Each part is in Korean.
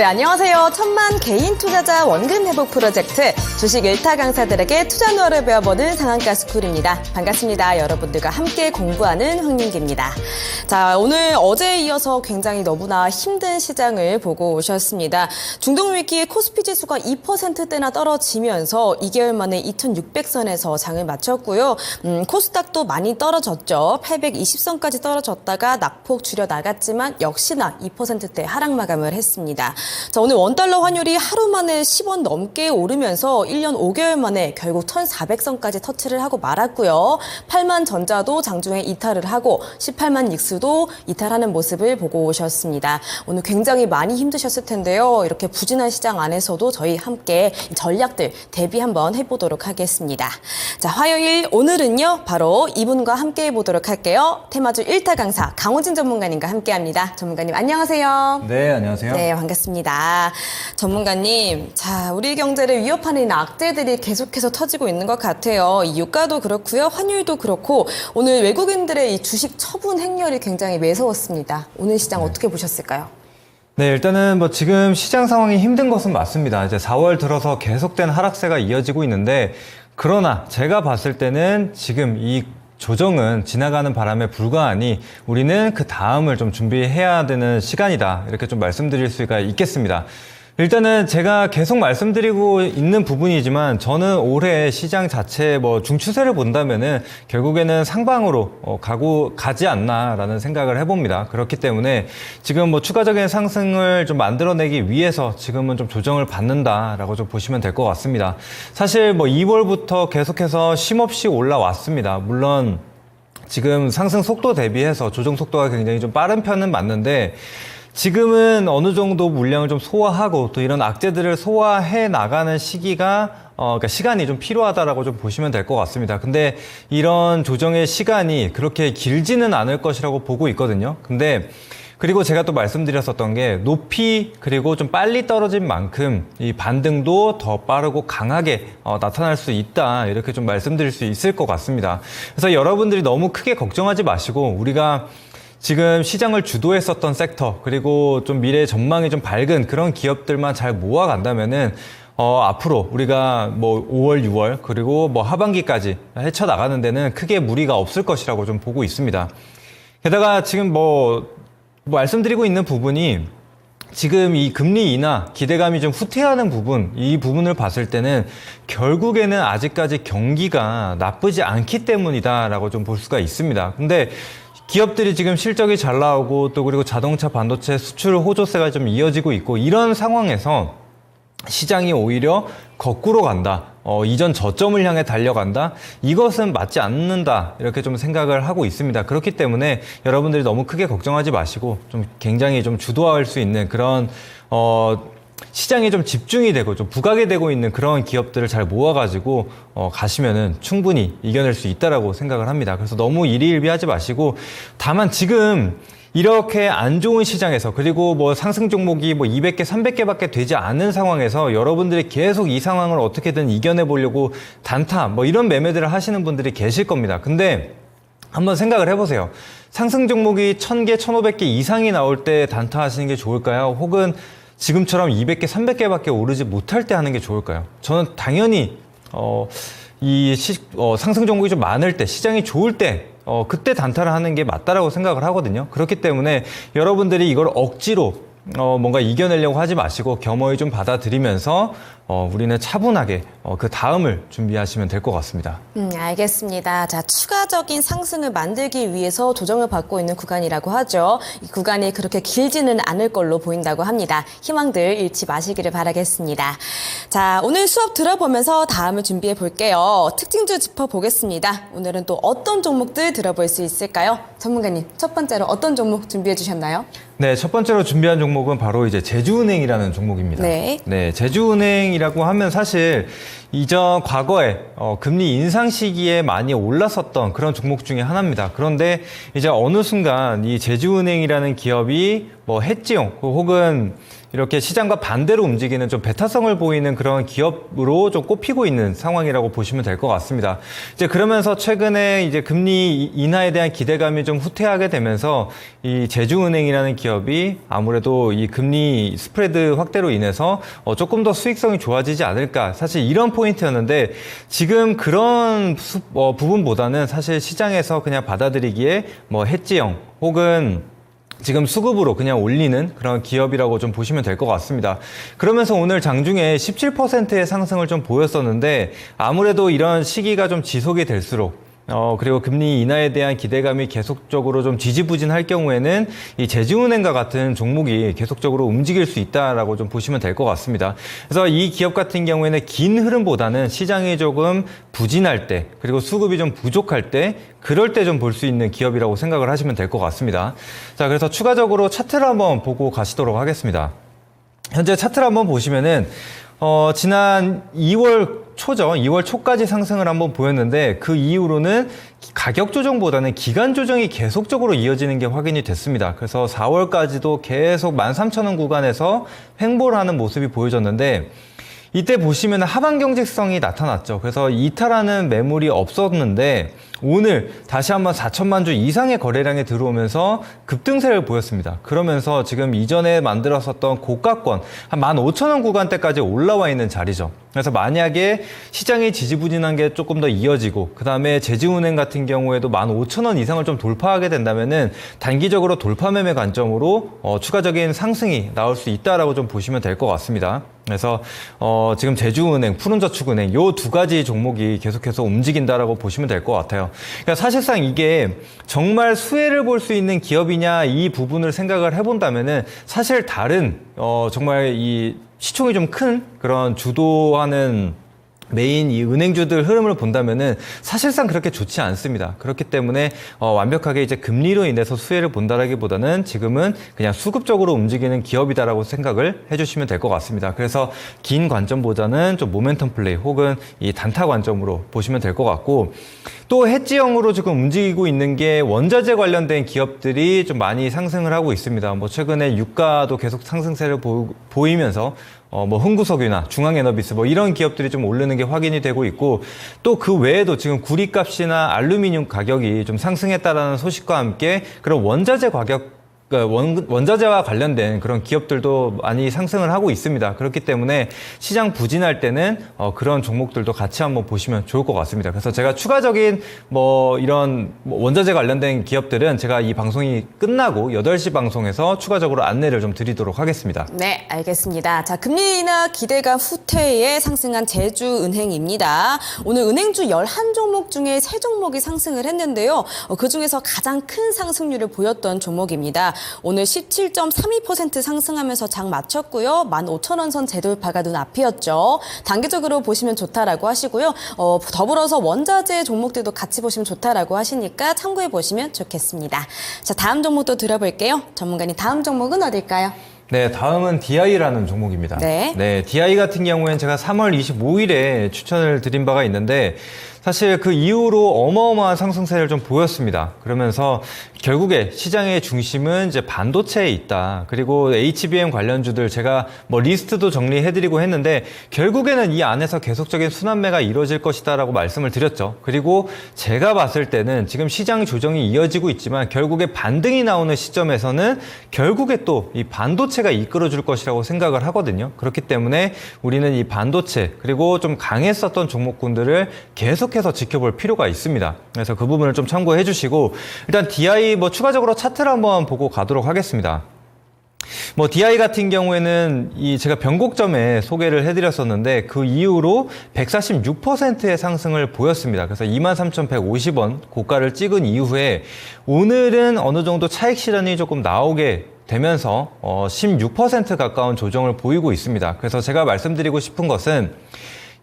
네, 안녕하세요. 1000만 개인 투자자 원금 회복 프로젝트 주식 1타 강사들에게 투자 노하우를 배워보는 상한가 스쿨입니다. 반갑습니다. 여러분들과 함께 공부하는 황민기입니다. 자, 오늘 어제에 이어서 굉장히 너무나 힘든 시장을 보고 오셨습니다. 중동 위기에 코스피 지수가 2%대나 떨어지면서 2개월 만에 2600선에서 장을 마쳤고요. 코스닥도 많이 떨어졌죠. 820선까지 떨어졌다가 낙폭 줄여 나갔지만 역시나 2%대 하락 마감을 했습니다. 자, 오늘 원달러 환율이 하루 만에 10원 넘게 오르면서 1년 5개월 만에 결국 1400선까지 터치를 하고 말았고요. 8만 전자도 장중에 이탈을 하고 18만 닉스도 이탈하는 모습을 보고 오셨습니다. 오늘 굉장히 많이 힘드셨을 텐데요. 이렇게 부진한 시장 안에서도 저희 함께 전략들 대비 한번 해보도록 하겠습니다. 자, 화요일 오늘은요. 바로 이분과 함께 해보도록 할게요. 테마주 1타 강사 강호진 전문가님과 함께합니다. 전문가님 안녕하세요. 네, 안녕하세요. 네, 반갑습니다. 전문가님, 자, 우리 경제를 위협하는 악재들이 계속해서 터지고 있는 것 같아요. 이 유가도 그렇고요, 환율도 그렇고 오늘 외국인들의 이 주식 처분 행렬이 굉장히 매서웠습니다. 오늘 시장 어떻게 보셨을까요? 네, 일단은 지금 시장 상황이 힘든 것은 맞습니다. 이제 4월 들어서 계속된 하락세가 이어지고 있는데, 그러나 제가 봤을 때는 지금 이 조정은 지나가는 바람에 불과하니 우리는 그 다음을 좀 준비해야 되는 시간이다. 이렇게 좀 말씀드릴 수가 있겠습니다. 일단은 제가 계속 말씀드리고 있는 부분이지만 저는 올해 시장 자체 중추세를 본다면은 결국에는 상방으로 가지 않나라는 생각을 해봅니다. 그렇기 때문에 지금 추가적인 상승을 좀 만들어내기 위해서 지금은 좀 조정을 받는다라고 좀 보시면 될 것 같습니다. 사실 2월부터 계속해서 쉼없이 올라왔습니다. 물론 지금 상승 속도 대비해서 조정 속도가 굉장히 좀 빠른 편은 맞는데 지금은 어느 정도 물량을 좀 소화하고 또 이런 악재들을 소화해 나가는 시기가 그러니까 시간이 좀 필요하다라고 좀 보시면 될 것 같습니다. 근데 이런 조정의 시간이 그렇게 길지는 않을 것이라고 보고 있거든요. 근데 그리고 제가 또 말씀드렸었던 게 높이 그리고 좀 빨리 떨어진 만큼 이 반등도 더 빠르고 강하게 나타날 수 있다. 이렇게 좀 말씀드릴 수 있을 것 같습니다. 그래서 여러분들이 너무 크게 걱정하지 마시고 우리가 지금 시장을 주도했었던 섹터 그리고 좀 미래 전망이 좀 밝은 그런 기업들만 잘 모아간다면은 앞으로 우리가 5월, 6월 그리고 하반기까지 헤쳐나가는 데는 크게 무리가 없을 것이라고 좀 보고 있습니다. 게다가 지금 말씀드리고 있는 부분이 지금 이 금리 인하 기대감이 좀 후퇴하는 부분, 이 부분을 봤을 때는 결국에는 아직까지 경기가 나쁘지 않기 때문이다라고 좀 볼 수가 있습니다. 근데 기업들이 지금 실적이 잘 나오고 또 그리고 자동차 반도체 수출 호조세가 좀 이어지고 있고 이런 상황에서 시장이 오히려 거꾸로 간다. 이전 저점을 향해 달려간다. 이것은 맞지 않는다. 이렇게 좀 생각을 하고 있습니다. 그렇기 때문에 여러분들이 너무 크게 걱정하지 마시고 좀 굉장히 좀 주도할 수 있는 그런 시장에 좀 집중이 되고 좀 부각이 되고 있는 그런 기업들을 잘 모아가지고 가시면은 충분히 이겨낼 수 있다라고 생각을 합니다. 그래서 너무 일희일비하지 마시고 다만 지금 이렇게 안 좋은 시장에서 그리고 상승 종목이 200개, 300개밖에 되지 않은 상황에서 여러분들이 계속 이 상황을 어떻게든 이겨내 보려고 단타 이런 매매들을 하시는 분들이 계실 겁니다. 근데 한번 생각을 해보세요. 상승 종목이 1000개, 1500개 이상이 나올 때 단타 하시는 게 좋을까요? 혹은 지금처럼 200개, 300개밖에 오르지 못할 때 하는 게 좋을까요? 저는 당연히 상승 종목이 좀 많을 때, 시장이 좋을 때 그때 단타를 하는 게 맞다라고 생각을 하거든요. 그렇기 때문에 여러분들이 이걸 억지로 뭔가 이겨내려고 하지 마시고 겸허히 좀 받아들이면서 우리는 차분하게 그 다음을 준비하시면 될 것 같습니다. 알겠습니다. 자, 추가적인 상승을 만들기 위해서 조정을 받고 있는 구간이라고 하죠. 이 구간이 그렇게 길지는 않을 걸로 보인다고 합니다. 희망들 잃지 마시기를 바라겠습니다. 자, 오늘 수업 들어보면서 다음을 준비해 볼게요. 특징주 짚어보겠습니다. 오늘은 또 어떤 종목들 들어볼 수 있을까요? 전문가님, 첫 번째로 어떤 종목 준비해 주셨나요? 네, 첫 번째로 준비한 종목은 바로 이제 제주은행이라는 종목입니다. 네, 제주은행이라고 하면 사실 이전 과거에 금리 인상 시기에 많이 올랐었던 그런 종목 중에 하나입니다. 그런데 이제 어느 순간 이 제주은행이라는 기업이 해지용 혹은 이렇게 시장과 반대로 움직이는 좀 배타성을 보이는 그런 기업으로 좀 꼽히고 있는 상황이라고 보시면 될 것 같습니다. 이제 그러면서 최근에 이제 금리 인하에 대한 기대감이 좀 후퇴하게 되면서 이 제주은행이라는 기업이 아무래도 이 금리 스프레드 확대로 인해서 조금 더 수익성이 좋아지지 않을까. 사실 이런 포인트였는데 지금 그런 부분보다는 사실 시장에서 그냥 받아들이기에 뭐 해지형 혹은 지금 수급으로 그냥 올리는 그런 기업이라고 좀 보시면 될 것 같습니다. 그러면서 오늘 장중에 17%의 상승을 좀 보였었는데 아무래도 이런 시기가 좀 지속이 될수록 그리고 금리 인하에 대한 기대감이 계속적으로 좀 지지부진할 경우에는 이 제주은행과 같은 종목이 계속적으로 움직일 수 있다라고 좀 보시면 될 것 같습니다. 그래서 이 기업 같은 경우에는 긴 흐름보다는 시장이 조금 부진할 때, 그리고 수급이 좀 부족할 때, 그럴 때 좀 볼 수 있는 기업이라고 생각을 하시면 될 것 같습니다. 자, 그래서 추가적으로 차트를 한번 보고 가시도록 하겠습니다. 현재 차트를 한번 보시면은 지난 2월 초죠. 2월 초까지 상승을 한번 보였는데 그 이후로는 가격 조정보다는 기간 조정이 계속적으로 이어지는 게 확인이 됐습니다. 그래서 4월까지도 계속 13,000원 구간에서 횡보를 하는 모습이 보여졌는데 이때 보시면 하방 경직성이 나타났죠. 그래서 이탈하는 매물이 없었는데 오늘 다시 한번 4천만 주 이상의 거래량이 들어오면서 급등세를 보였습니다. 그러면서 지금 이전에 만들었었던 고가권 한 15,000원 구간대까지 올라와 있는 자리죠. 그래서 만약에 시장이 지지부진한 게 조금 더 이어지고 그 다음에 제주은행 같은 경우에도 15,000원 이상을 좀 돌파하게 된다면은 단기적으로 돌파 매매 관점으로 추가적인 상승이 나올 수 있다라고 좀 보시면 될 것 같습니다. 그래서 지금 제주은행, 푸른저축은행 요 두 가지 종목이 계속해서 움직인다라고 보시면 될 것 같아요. 그러니까 사실상 이게 정말 수혜를 볼 수 있는 기업이냐 이 부분을 생각을 해본다면은 사실 다른 정말 이 시총이 좀 큰 그런 주도하는 메인 이 은행주들 흐름을 본다면은 사실상 그렇게 좋지 않습니다. 그렇기 때문에 완벽하게 이제 금리로 인해서 수혜를 본다라기보다는 지금은 그냥 수급적으로 움직이는 기업이다라고 생각을 해주시면 될 것 같습니다. 그래서 긴 관점보다는 좀 모멘텀 플레이 혹은 이 단타 관점으로 보시면 될 것 같고 또 해지형으로 지금 움직이고 있는 게 원자재 관련된 기업들이 좀 많이 상승을 하고 있습니다. 뭐 최근에 유가도 계속 상승세를 보이면서 뭐 흥구석유나 중앙에너비스 뭐 이런 기업들이 좀 오르는 게 확인이 되고 있고 또 그 외에도 지금 구리값이나 알루미늄 가격이 좀 상승했다라는 소식과 함께 그런 원자재 가격 원자재와 관련된 그런 기업들도 많이 상승을 하고 있습니다. 그렇기 때문에 시장 부진할 때는 그런 종목들도 같이 한번 보시면 좋을 것 같습니다. 그래서 제가 추가적인 뭐 이런 원자재 관련된 기업들은 제가 이 방송이 끝나고 8시 방송에서 추가적으로 안내를 좀 드리도록 하겠습니다. 네, 알겠습니다. 자, 금리 인하 기대감 후퇴에 상승한 제주은행입니다. 오늘 은행주 11종목 중에 3종목이 상승을 했는데요. 그중에서 가장 큰 상승률을 보였던 종목입니다. 오늘 17.32% 상승하면서 장 마쳤고요. 15,000원 선 재돌파가 눈앞이었죠. 단기적으로 보시면 좋다라고 하시고요. 더불어서 원자재 종목들도 같이 보시면 좋다라고 하시니까 참고해 보시면 좋겠습니다. 자, 다음 종목도 들어볼게요. 전문가님, 다음 종목은 어딜까요? 네, 다음은 DI라는 종목입니다. 네. DI 같은 경우에는 제가 3월 25일에 추천을 드린 바가 있는데 사실 그 이후로 어마어마한 상승세를 좀 보였습니다. 그러면서 결국에 시장의 중심은 이제 반도체에 있다. 그리고 HBM 관련주들 제가 뭐 리스트도 정리해드리고 했는데 결국에는 이 안에서 계속적인 순환매가 이루어질 것이다라고 말씀을 드렸죠. 그리고 제가 봤을 때는 지금 시장 조정이 이어지고 있지만 결국에 반등이 나오는 시점에서는 결국에 또 이 반도체가 이끌어줄 것이라고 생각을 하거든요. 그렇기 때문에 우리는 이 반도체 그리고 좀 강했었던 종목군들을 계속해서 지켜볼 필요가 있습니다. 그래서 그 부분을 좀 참고해 주시고 일단 DI 뭐 추가적으로 차트를 한번 보고 가도록 하겠습니다. 뭐 DI 같은 경우에는 이 제가 변곡점에 소개를 해드렸었는데 그 이후로 146%의 상승을 보였습니다. 그래서 23,150원 고가를 찍은 이후에 오늘은 어느 정도 차익 실현이 조금 나오게 되면서 16% 가까운 조정을 보이고 있습니다. 그래서 제가 말씀드리고 싶은 것은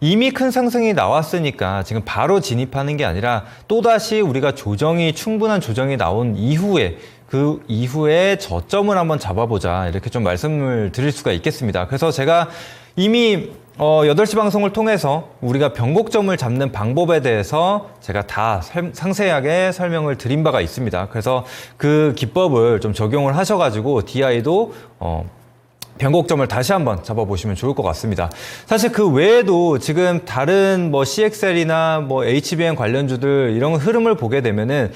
이미 큰 상승이 나왔으니까 지금 바로 진입하는 게 아니라 또다시 우리가 충분한 조정이 나온 이후에 그 이후에 저점을 한번 잡아보자 이렇게 좀 말씀을 드릴 수가 있겠습니다. 그래서 제가 이미 8시 방송을 통해서 우리가 변곡점을 잡는 방법에 대해서 제가 다 상세하게 설명을 드린 바가 있습니다. 그래서 그 기법을 좀 적용을 하셔가지고 DI도 변곡점을 다시 한번 잡아보시면 좋을 것 같습니다. 사실 그 외에도 지금 다른 뭐 CXL이나 뭐 HBM 관련주들 이런 흐름을 보게 되면은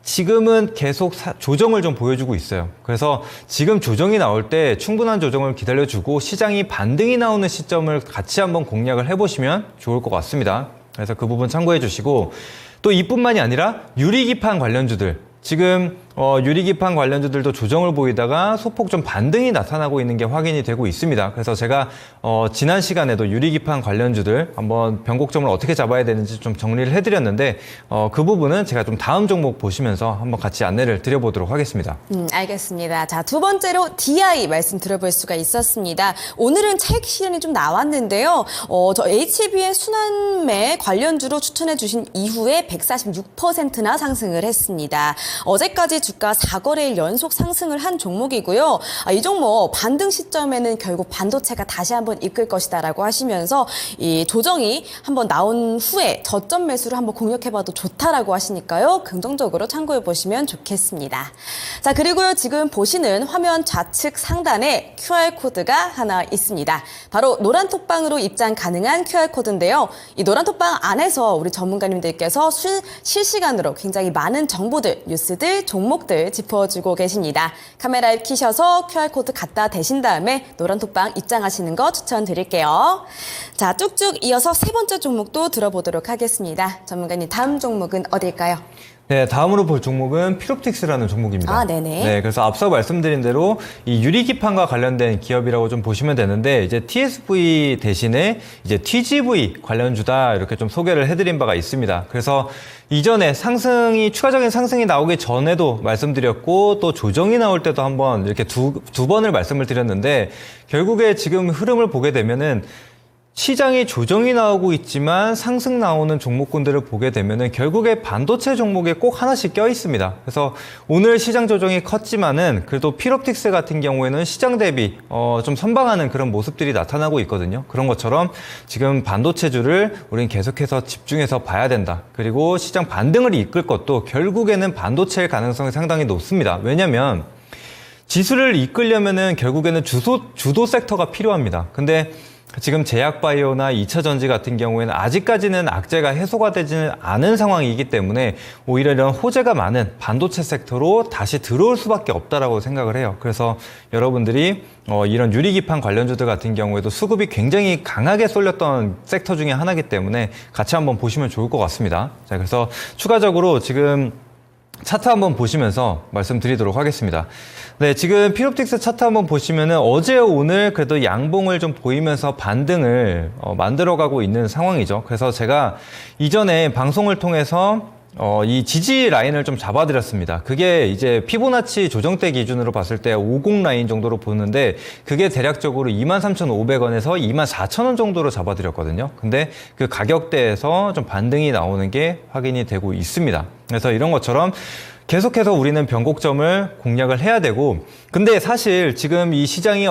지금은 계속 조정을 좀 보여주고 있어요. 그래서 지금 조정이 나올 때 충분한 조정을 기다려주고 시장이 반등이 나오는 시점을 같이 한번 공략을 해보시면 좋을 것 같습니다. 그래서 그 부분 참고해 주시고 또 이뿐만이 아니라 유리기판 관련주들 지금 유리기판 관련주들도 조정을 보이다가 소폭 좀 반등이 나타나고 있는 게 확인이 되고 있습니다. 그래서 제가 지난 시간에도 유리기판 관련주들 한번 변곡점을 어떻게 잡아야 되는지 좀 정리를 해드렸는데 그 부분은 제가 좀 다음 종목 보시면서 한번 같이 안내를 드려보도록 하겠습니다. 알겠습니다. 자, 두 번째로 DI 말씀 드려볼 수가 있었습니다. 오늘은 차익 실현이 좀 나왔는데요. 저 HBM 순환매 관련주로 추천해 주신 이후에 146%나 상승을 했습니다. 어제까지 주가 4거래일 연속 상승을 한 종목이고요. 이 종목 반등 시점에는 결국 반도체가 다시 한번 이끌 것이다라고 하시면서 이 조정이 한번 나온 후에 저점 매수를 한번 공략해봐도 좋다라고 하시니까요. 긍정적으로 참고해 보시면 좋겠습니다. 자, 그리고요 지금 보시는 화면 좌측 상단에 QR코드가 하나 있습니다. 바로 노란톡방으로 입장 가능한 QR코드인데요. 이 노란톡방 안에서 우리 전문가님들께서 실시간으로 굉장히 많은 정보들, 뉴스들, 종목들 짚어주고 계십니다. 카메라에 켜셔서 QR코드 갖다 대신 다음에 노란톡방 입장하시는 거 추천드릴게요. 자, 쭉쭉 이어서 세 번째 종목도 들어보도록 하겠습니다. 전문가님, 다음 종목은 어딜까요? 네, 다음으로 볼 종목은 피롭틱스라는 종목입니다. 네네. 네, 그래서 앞서 말씀드린 대로 이 유리기판과 관련된 기업이라고 좀 보시면 되는데 이제 TSV 대신에 이제 TGV 관련주다 이렇게 좀 소개를 해드린 바가 있습니다. 그래서 이전에 추가적인 상승이 나오기 전에도 말씀드렸고 또 조정이 나올 때도 한번 이렇게 두 번을 말씀을 드렸는데 결국에 지금 흐름을 보게 되면은 시장이 조정이 나오고 있지만 상승 나오는 종목군들을 보게 되면은 결국에 반도체 종목에 꼭 하나씩 껴 있습니다. 그래서 오늘 시장 조정이 컸지만은 그래도 피롭틱스 같은 경우에는 시장 대비 좀 선방하는 그런 모습들이 나타나고 있거든요. 그런 것처럼 지금 반도체주를 우리는 계속해서 집중해서 봐야 된다. 그리고 시장 반등을 이끌 것도 결국에는 반도체일 가능성이 상당히 높습니다. 왜냐면 지수를 이끌려면은 결국에는 주도 섹터가 필요합니다. 근데 지금 제약바이오나 2차전지 같은 경우에는 아직까지는 악재가 해소가 되지는 않은 상황이기 때문에 오히려 이런 호재가 많은 반도체 섹터로 다시 들어올 수밖에 없다라고 생각을 해요. 그래서 여러분들이 이런 유리기판 관련주들 같은 경우에도 수급이 굉장히 강하게 쏠렸던 섹터 중에 하나이기 때문에 같이 한번 보시면 좋을 것 같습니다. 자, 그래서 추가적으로 지금 차트 한번 보시면서 말씀드리도록 하겠습니다. 네, 지금 피롭틱스 차트 한번 보시면은 어제 오늘 그래도 양봉을 좀 보이면서 반등을 만들어가고 있는 상황이죠. 그래서 제가 이전에 방송을 통해서 이 지지 라인을 좀 잡아드렸습니다. 그게 이제 피보나치 조정대 기준으로 봤을 때 50 라인 정도로 보는데 그게 대략적으로 23,500원에서 24,000원 정도로 잡아드렸거든요. 근데 그 가격대에서 좀 반등이 나오는 게 확인이 되고 있습니다. 그래서 이런 것처럼 계속해서 우리는 변곡점을 공략을 해야 되고 근데 사실 지금 이 시장이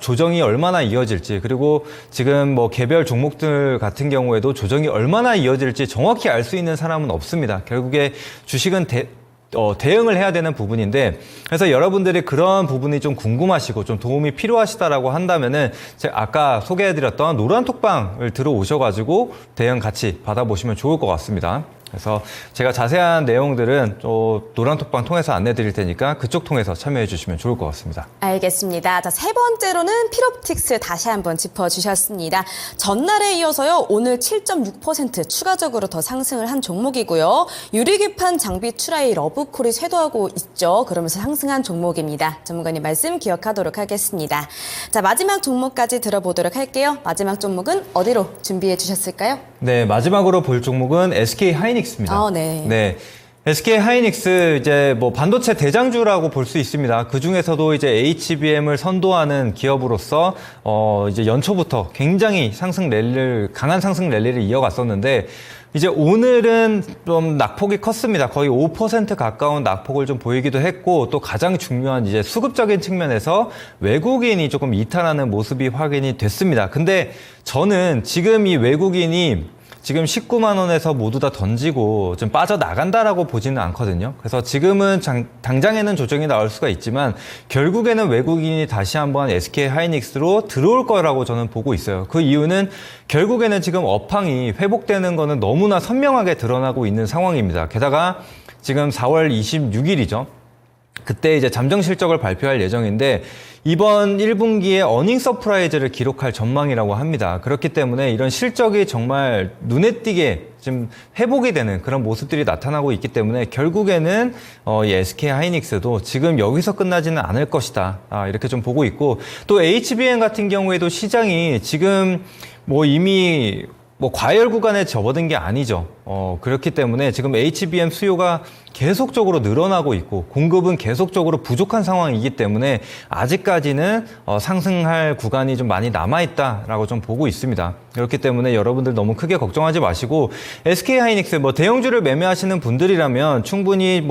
조정이 얼마나 이어질지 그리고 지금 뭐 개별 종목들 같은 경우에도 조정이 얼마나 이어질지 정확히 알 수 있는 사람은 없습니다. 결국에 주식은 대응을 해야 되는 부분인데 그래서 여러분들이 그런 부분이 좀 궁금하시고 좀 도움이 필요하시다라고 한다면은 제가 아까 소개해드렸던 노란톡방을 들어오셔가지고 대응 같이 받아보시면 좋을 것 같습니다. 그래서 제가 자세한 내용들은 또 노란톡방 통해서 안내 드릴 테니까 그쪽 통해서 참여해 주시면 좋을 것 같습니다. 알겠습니다. 자, 세 번째로는 피롭틱스 다시 한번 짚어주셨습니다. 전날에 이어서요, 오늘 7.6% 추가적으로 더 상승을 한 종목이고요. 유리기판 장비 출하의 러브콜이 쇄도하고 있죠. 그러면서 상승한 종목입니다. 전문가님 말씀 기억하도록 하겠습니다. 자, 마지막 종목까지 들어보도록 할게요. 마지막 종목은 어디로 준비해 주셨을까요? 네, 마지막으로 볼 종목은 SK 하이닉스입니다. 네. 네. SK 하이닉스 이제 뭐 반도체 대장주라고 볼 수 있습니다. 그 중에서도 이제 HBM을 선도하는 기업으로서 이제 연초부터 굉장히 강한 상승 랠리를 이어갔었는데 이제 오늘은 좀 낙폭이 컸습니다. 거의 5% 가까운 낙폭을 좀 보이기도 했고 또 가장 중요한 이제 수급적인 측면에서 외국인이 조금 이탈하는 모습이 확인이 됐습니다. 근데 저는 지금 이 외국인이 지금 19만 원에서 모두 다 던지고 좀 빠져나간다라고 보지는 않거든요. 그래서 지금은 당장에는 조정이 나올 수가 있지만 결국에는 외국인이 다시 한번 SK 하이닉스로 들어올 거라고 저는 보고 있어요. 그 이유는 결국에는 지금 업황이 회복되는 거는 너무나 선명하게 드러나고 있는 상황입니다. 게다가 지금 4월 26일이죠. 그때 이제 잠정 실적을 발표할 예정인데 이번 1분기에 어닝 서프라이즈를 기록할 전망이라고 합니다. 그렇기 때문에 이런 실적이 정말 눈에 띄게 지금 회복이 되는 그런 모습들이 나타나고 있기 때문에 결국에는 이 SK 하이닉스도 지금 여기서 끝나지는 않을 것이다. 이렇게 좀 보고 있고 또 HBM 같은 경우에도 시장이 지금 뭐 이미 과열 구간에 접어든 게 아니죠. 그렇기 때문에 지금 HBM 수요가 계속적으로 늘어나고 있고 공급은 계속적으로 부족한 상황이기 때문에 아직까지는 상승할 구간이 좀 많이 남아있다라고 좀 보고 있습니다. 그렇기 때문에 여러분들 너무 크게 걱정하지 마시고 SK 하이닉스 대형주를 매매하시는 분들이라면 충분히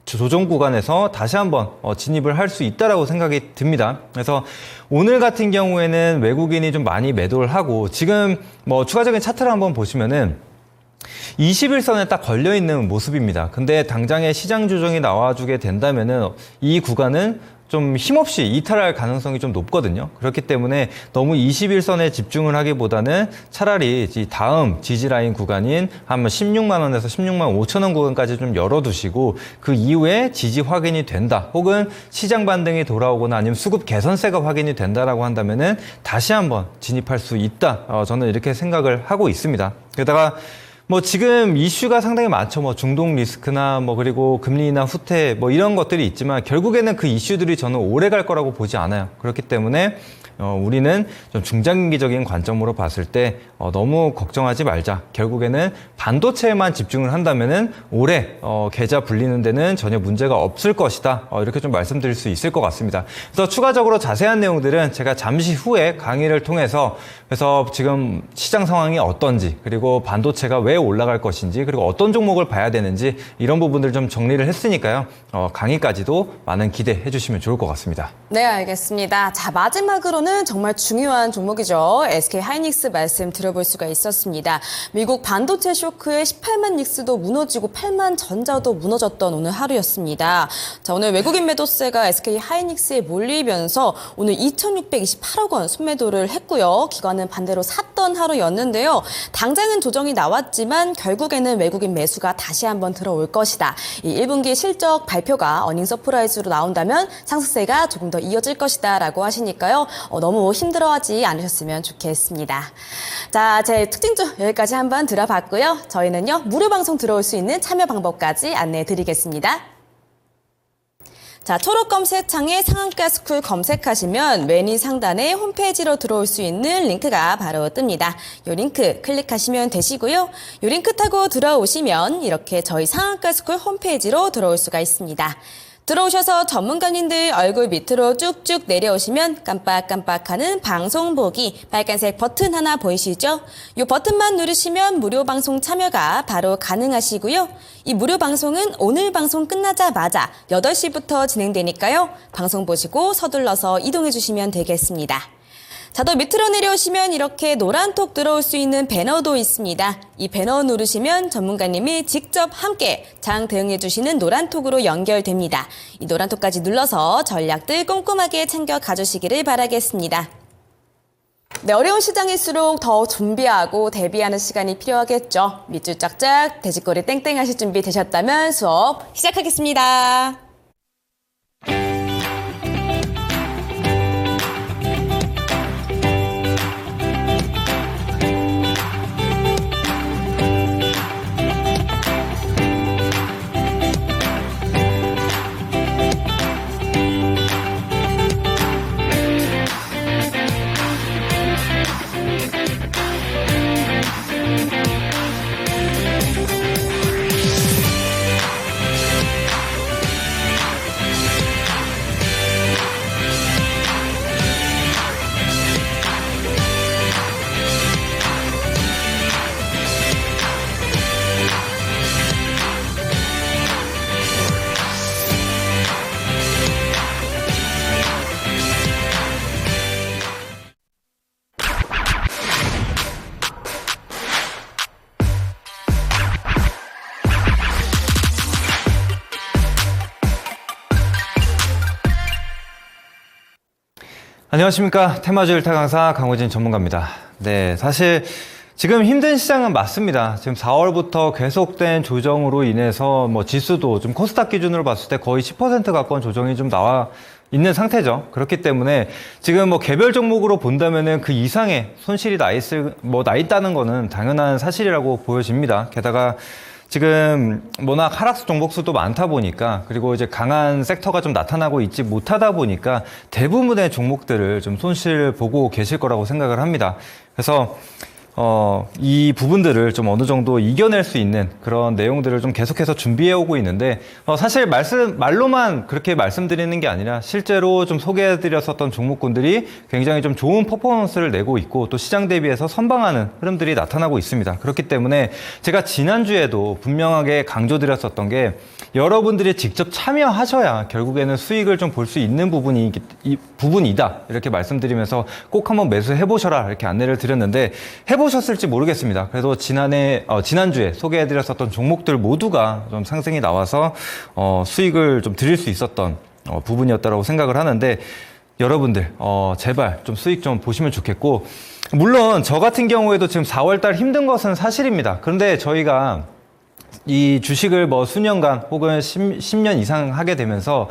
조정 구간에서 다시 한번 진입을 할 수 있다라고 생각이 듭니다. 그래서 오늘 같은 경우에는 외국인이 좀 많이 매도를 하고 지금 추가적인 차트를 한번 보시면은 21선에 딱 걸려있는 모습입니다. 근데 당장에 시장 조정이 나와주게 된다면은 이 구간은 좀 힘없이 이탈할 가능성이 좀 높거든요. 그렇기 때문에 너무 21선에 집중을 하기보다는 차라리 이 다음 지지라인 구간인 한 16만 원에서 16만 5천 원 구간까지 좀 열어두시고 그 이후에 지지 확인이 된다. 혹은 시장 반등이 돌아오거나 아니면 수급 개선세가 확인이 된다라고 한다면은 다시 한번 진입할 수 있다. 저는 이렇게 생각을 하고 있습니다. 게다가 지금 이슈가 상당히 많죠. 중동 리스크나 그리고 금리나 후퇴 이런 것들이 있지만 결국에는 그 이슈들이 저는 오래 갈 거라고 보지 않아요. 그렇기 때문에 우리는 좀 중장기적인 관점으로 봤을 때 너무 걱정하지 말자. 결국에는 반도체에만 집중을 한다면은 올해 계좌 불리는 데는 전혀 문제가 없을 것이다. 이렇게 좀 말씀드릴 수 있을 것 같습니다. 그래서 추가적으로 자세한 내용들은 제가 잠시 후에 강의를 통해서 그래서 지금 시장 상황이 어떤지 그리고 반도체가 왜 올라갈 것인지 그리고 어떤 종목을 봐야 되는지 이런 부분들 좀 정리를 했으니까요. 강의까지도 많은 기대해 주시면 좋을 것 같습니다. 네, 알겠습니다. 자, 마지막으로는 정말 중요한 종목이죠. SK 하이닉스 말씀 들어볼 수가 있었습니다. 미국 반도체 쇼크에 18만 닉스도 무너지고 8만 전자도 무너졌던 오늘 하루였습니다. 자, 오늘 외국인 매도세가 SK 하이닉스에 몰리면서 오늘 2,628억 원 순매도를 했고요. 기관은 반대로 샀던 하루였는데요. 당장은 조정이 나왔지만 결국에는 외국인 매수가 다시 한번 들어올 것이다. 이 1분기 실적 발표가 어닝 서프라이즈로 나온다면 상승세가 조금 더 이어질 것이다 라고 하시니까요. 너무 힘들어하지 않으셨으면 좋겠습니다. 자, 제 특징주 여기까지 한번 들어봤고요. 저희는요, 무료 방송 들어올 수 있는 참여 방법까지 안내해 드리겠습니다. 자, 초록 검색창에 상한가스쿨 검색하시면 메뉴 상단에 홈페이지로 들어올 수 있는 링크가 바로 뜹니다. 이 링크 클릭하시면 되시고요. 이 링크 타고 들어오시면 이렇게 저희 상한가스쿨 홈페이지로 들어올 수가 있습니다. 들어오셔서 전문가님들 얼굴 밑으로 쭉쭉 내려오시면 깜빡깜빡하는 방송 보기 빨간색 버튼 하나 보이시죠? 이 버튼만 누르시면 무료 방송 참여가 바로 가능하시고요. 이 무료 방송은 오늘 방송 끝나자마자 8시부터 진행되니까요. 방송 보시고 서둘러서 이동해 주시면 되겠습니다. 자, 더 밑으로 내려오시면 이렇게 노란 톡 들어올 수 있는 배너도 있습니다. 이 배너 누르시면 전문가님이 직접 함께 장 대응해 주시는 노란 톡으로 연결됩니다. 이 노란 톡까지 눌러서 전략들 꼼꼼하게 챙겨 가주시기를 바라겠습니다. 네, 어려운 시장일수록 더 준비하고 대비하는 시간이 필요하겠죠. 밑줄 짝짝, 돼지꼬리 땡땡 하실 준비 되셨다면 수업 시작하겠습니다. 안녕하십니까. 테마주 일타 강사 강호진 전문가입니다. 네, 사실 지금 힘든 시장은 맞습니다. 지금 4월부터 계속된 조정으로 인해서 뭐 지수도 좀 코스닥 기준으로 봤을 때 거의 10% 가까운 조정이 좀 나와 있는 상태죠. 그렇기 때문에 지금 뭐 개별 종목으로 본다면은 그 이상의 손실이 나 있다는 거는 당연한 사실이라고 보여집니다. 게다가 지금 워낙 하락수 종목수도 많다 보니까, 그리고 이제 강한 섹터가 좀 나타나고 있지 못하다 보니까 대부분의 종목들을 좀 손실 보고 계실 거라고 생각을 합니다. 그래서 이 부분들을 좀 어느 정도 이겨낼 수 있는 그런 내용들을 좀 계속해서 준비해 오고 있는데, 사실 말로만 그렇게 말씀드리는 게 아니라 실제로 좀 소개해 드렸었던 종목군들이 굉장히 좀 좋은 퍼포먼스를 내고 있고 또 시장 대비해서 선방하는 흐름들이 나타나고 있습니다. 그렇기 때문에 제가 지난주에도 분명하게 강조드렸었던 게, 여러분들이 직접 참여하셔야 결국에는 수익을 좀 볼 수 있는 부분이다. 이렇게 말씀드리면서 꼭 한번 매수해 보셔라 이렇게 안내를 드렸는데, 해보셨을지 모르겠습니다. 그래도 지난주에 소개해드렸었던 종목들 모두가 좀 상승이 나와서 수익을 좀 드릴 수 있었던 부분이었다고 생각을 하는데, 여러분들 제발 좀 수익 좀 보시면 좋겠고, 물론 저 같은 경우에도 지금 4월달 힘든 것은 사실입니다. 그런데 저희가 이 주식을 뭐 수년간 혹은 10년 이상 하게 되면서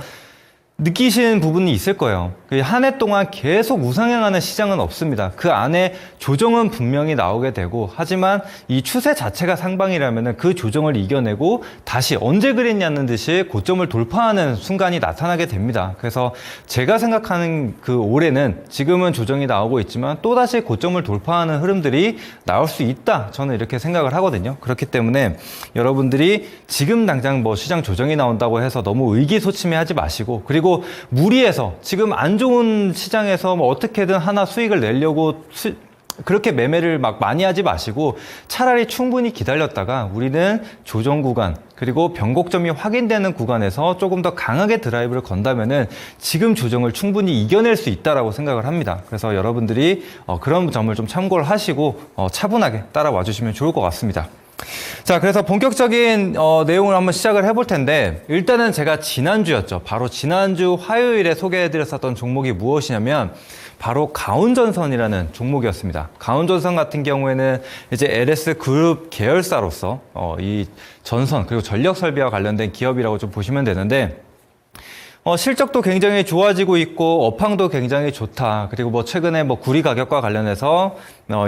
느끼시는 부분이 있을 거예요. 한 해 동안 계속 우상향하는 시장은 없습니다. 그 안에 조정은 분명히 나오게 되고, 하지만 이 추세 자체가 상방이라면 그 조정을 이겨내고 다시 언제 그랬냐는 듯이 고점을 돌파하는 순간이 나타나게 됩니다. 그래서 제가 생각하는 그 올해는 지금은 조정이 나오고 있지만 또다시 고점을 돌파하는 흐름들이 나올 수 있다. 저는 이렇게 생각을 하거든요. 그렇기 때문에 여러분들이 지금 당장 뭐 시장 조정이 나온다고 해서 너무 의기소침해하지 마시고, 그리고 무리해서 지금 안 좋은 시장에서 뭐 어떻게든 하나 수익을 내려고 그렇게 매매를 막 많이 하지 마시고, 차라리 충분히 기다렸다가 우리는 조정 구간 그리고 변곡점이 확인되는 구간에서 조금 더 강하게 드라이브를 건다면은 지금 조정을 충분히 이겨낼 수 있다라고 생각을 합니다. 그래서 여러분들이 그런 점을 좀 참고를 하시고 차분하게 따라와 주시면 좋을 것 같습니다. 자, 그래서 본격적인 내용을 한번 시작을 해볼 텐데, 일단은 제가 지난주였죠. 바로 지난주 화요일에 소개해드렸었던 종목이 무엇이냐면 바로 가온전선이라는 종목이었습니다. 가온전선 같은 경우에는 이제 LS 그룹 계열사로서 이 전선 그리고 전력 설비와 관련된 기업이라고 좀 보시면 되는데, 실적도 굉장히 좋아지고 있고 업황도 굉장히 좋다. 그리고 뭐 최근에 뭐 구리 가격과 관련해서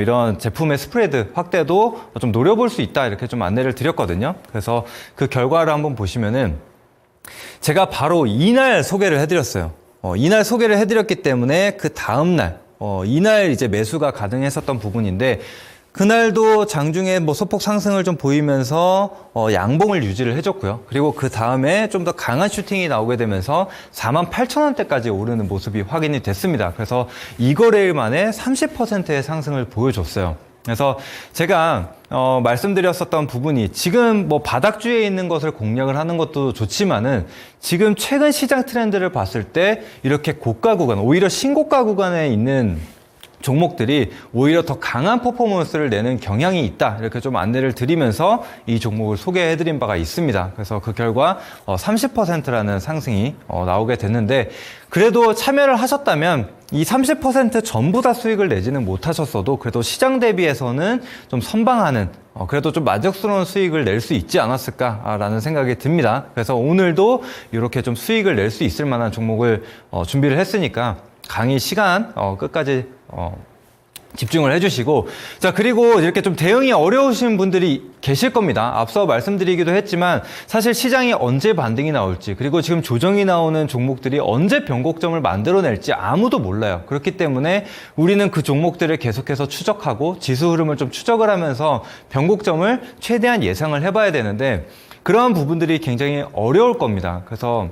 이런 제품의 스프레드 확대도 좀 노려볼 수 있다. 이렇게 좀 안내를 드렸거든요. 그래서 그 결과를 한번 보시면은 제가 바로 이날 소개를 해드렸어요. 이날 소개를 해드렸기 때문에 그 다음날 이날 이제 매수가 가능했었던 부분인데, 그날도 장중에 뭐 소폭 상승을 좀 보이면서 양봉을 유지를 해줬고요. 그리고 그 다음에 좀 더 강한 슈팅이 나오게 되면서 48,000원대까지 오르는 모습이 확인이 됐습니다. 그래서 이 거래일 만에 30%의 상승을 보여줬어요. 그래서 제가 말씀드렸었던 부분이, 지금 뭐 바닥주에 있는 것을 공략을 하는 것도 좋지만은 지금 최근 시장 트렌드를 봤을 때 이렇게 고가 구간, 오히려 신고가 구간에 있는 종목들이 오히려 더 강한 퍼포먼스를 내는 경향이 있다. 이렇게 좀 안내를 드리면서 이 종목을 소개해드린 바가 있습니다. 그래서 그 결과 30%라는 상승이 나오게 됐는데, 그래도 참여를 하셨다면 이 30% 전부 다 수익을 내지는 못하셨어도 그래도 시장 대비해서는 좀 선방하는, 그래도 좀 만족스러운 수익을 낼 수 있지 않았을까라는 생각이 듭니다. 그래서 오늘도 이렇게 좀 수익을 낼 수 있을 만한 종목을 준비를 했으니까 강의 시간 끝까지 집중을 해주시고, 자, 그리고 이렇게 좀 대응이 어려우신 분들이 계실 겁니다. 앞서 말씀드리기도 했지만 사실 시장이 언제 반등이 나올지, 그리고 지금 조정이 나오는 종목들이 언제 변곡점을 만들어낼지 아무도 몰라요. 그렇기 때문에 우리는 그 종목들을 계속해서 추적하고 지수 흐름을 좀 추적을 하면서 변곡점을 최대한 예상을 해봐야 되는데, 그러한 부분들이 굉장히 어려울 겁니다. 그래서